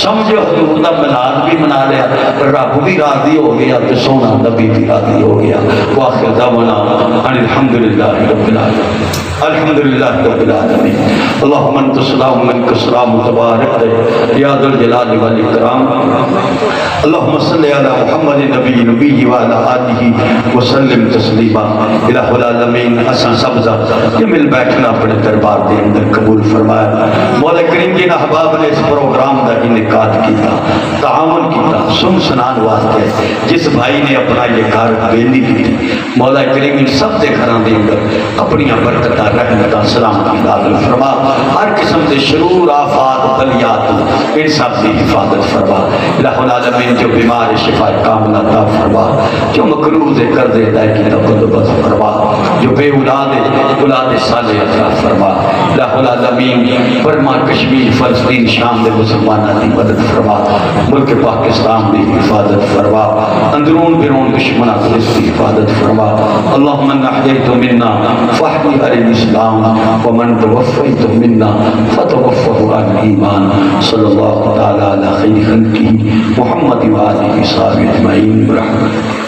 سمجھو حضور دا میلاد بھی منا لیا، رب بھی راضی ہو گیا تے سونا نبی بھی راضی ہو گیا۔ واخر دعوانا ان الحمدللہ رب العالمین، الحمدللہ رب العالمین۔ اللہم انت السلام منک السلام تبارک یا ذو الجلال والاکرام۔ اللہم صلی علی محمد نبی نبی وعلی آلہ وسلم تسلیما۔ الہ العالمین اساں سبزہ یہ مل بیٹھنا اپنے دربار دے اندر قبول فرمایا۔ مولا کریم جن احباب نے اس پروگرام دا انعقاد کیتا، تعاون کیتا، سن سنان واسطے، جس بھائی نے اپنا یہ گھر بیلی کی، مولا کریم ان سب دے گھراں دے اندر اپنی برکتہ رحمتہ سلامتی نازل فرما، ہر قسم دے شرور آفات بلیات ان سب دی حفاظت فرما۔ الہ العالمین جو بیمار شفا کاملہ عطا فرما، جو مقروض قرض ادائی کی بندوبست فرما، جو بے اولاد صالح عطا فرما۔ الہ العالمین برما کشمیر فلسطین شام دے مسلمانہ دی مدد فرما، ملک پاکستان دی حفاظت فرما، اندرون بیرون دشمنہ فلسطین کی حفاظت فرما۔ اللہم من احییت منا فاحی علی الاسلام ومن توفیت منا فتوفہ علی ایمان۔ صلی اللہ تعالی علی خیر خلقہ محمد و آلہ صحابہ اجمعین برحمتہ۔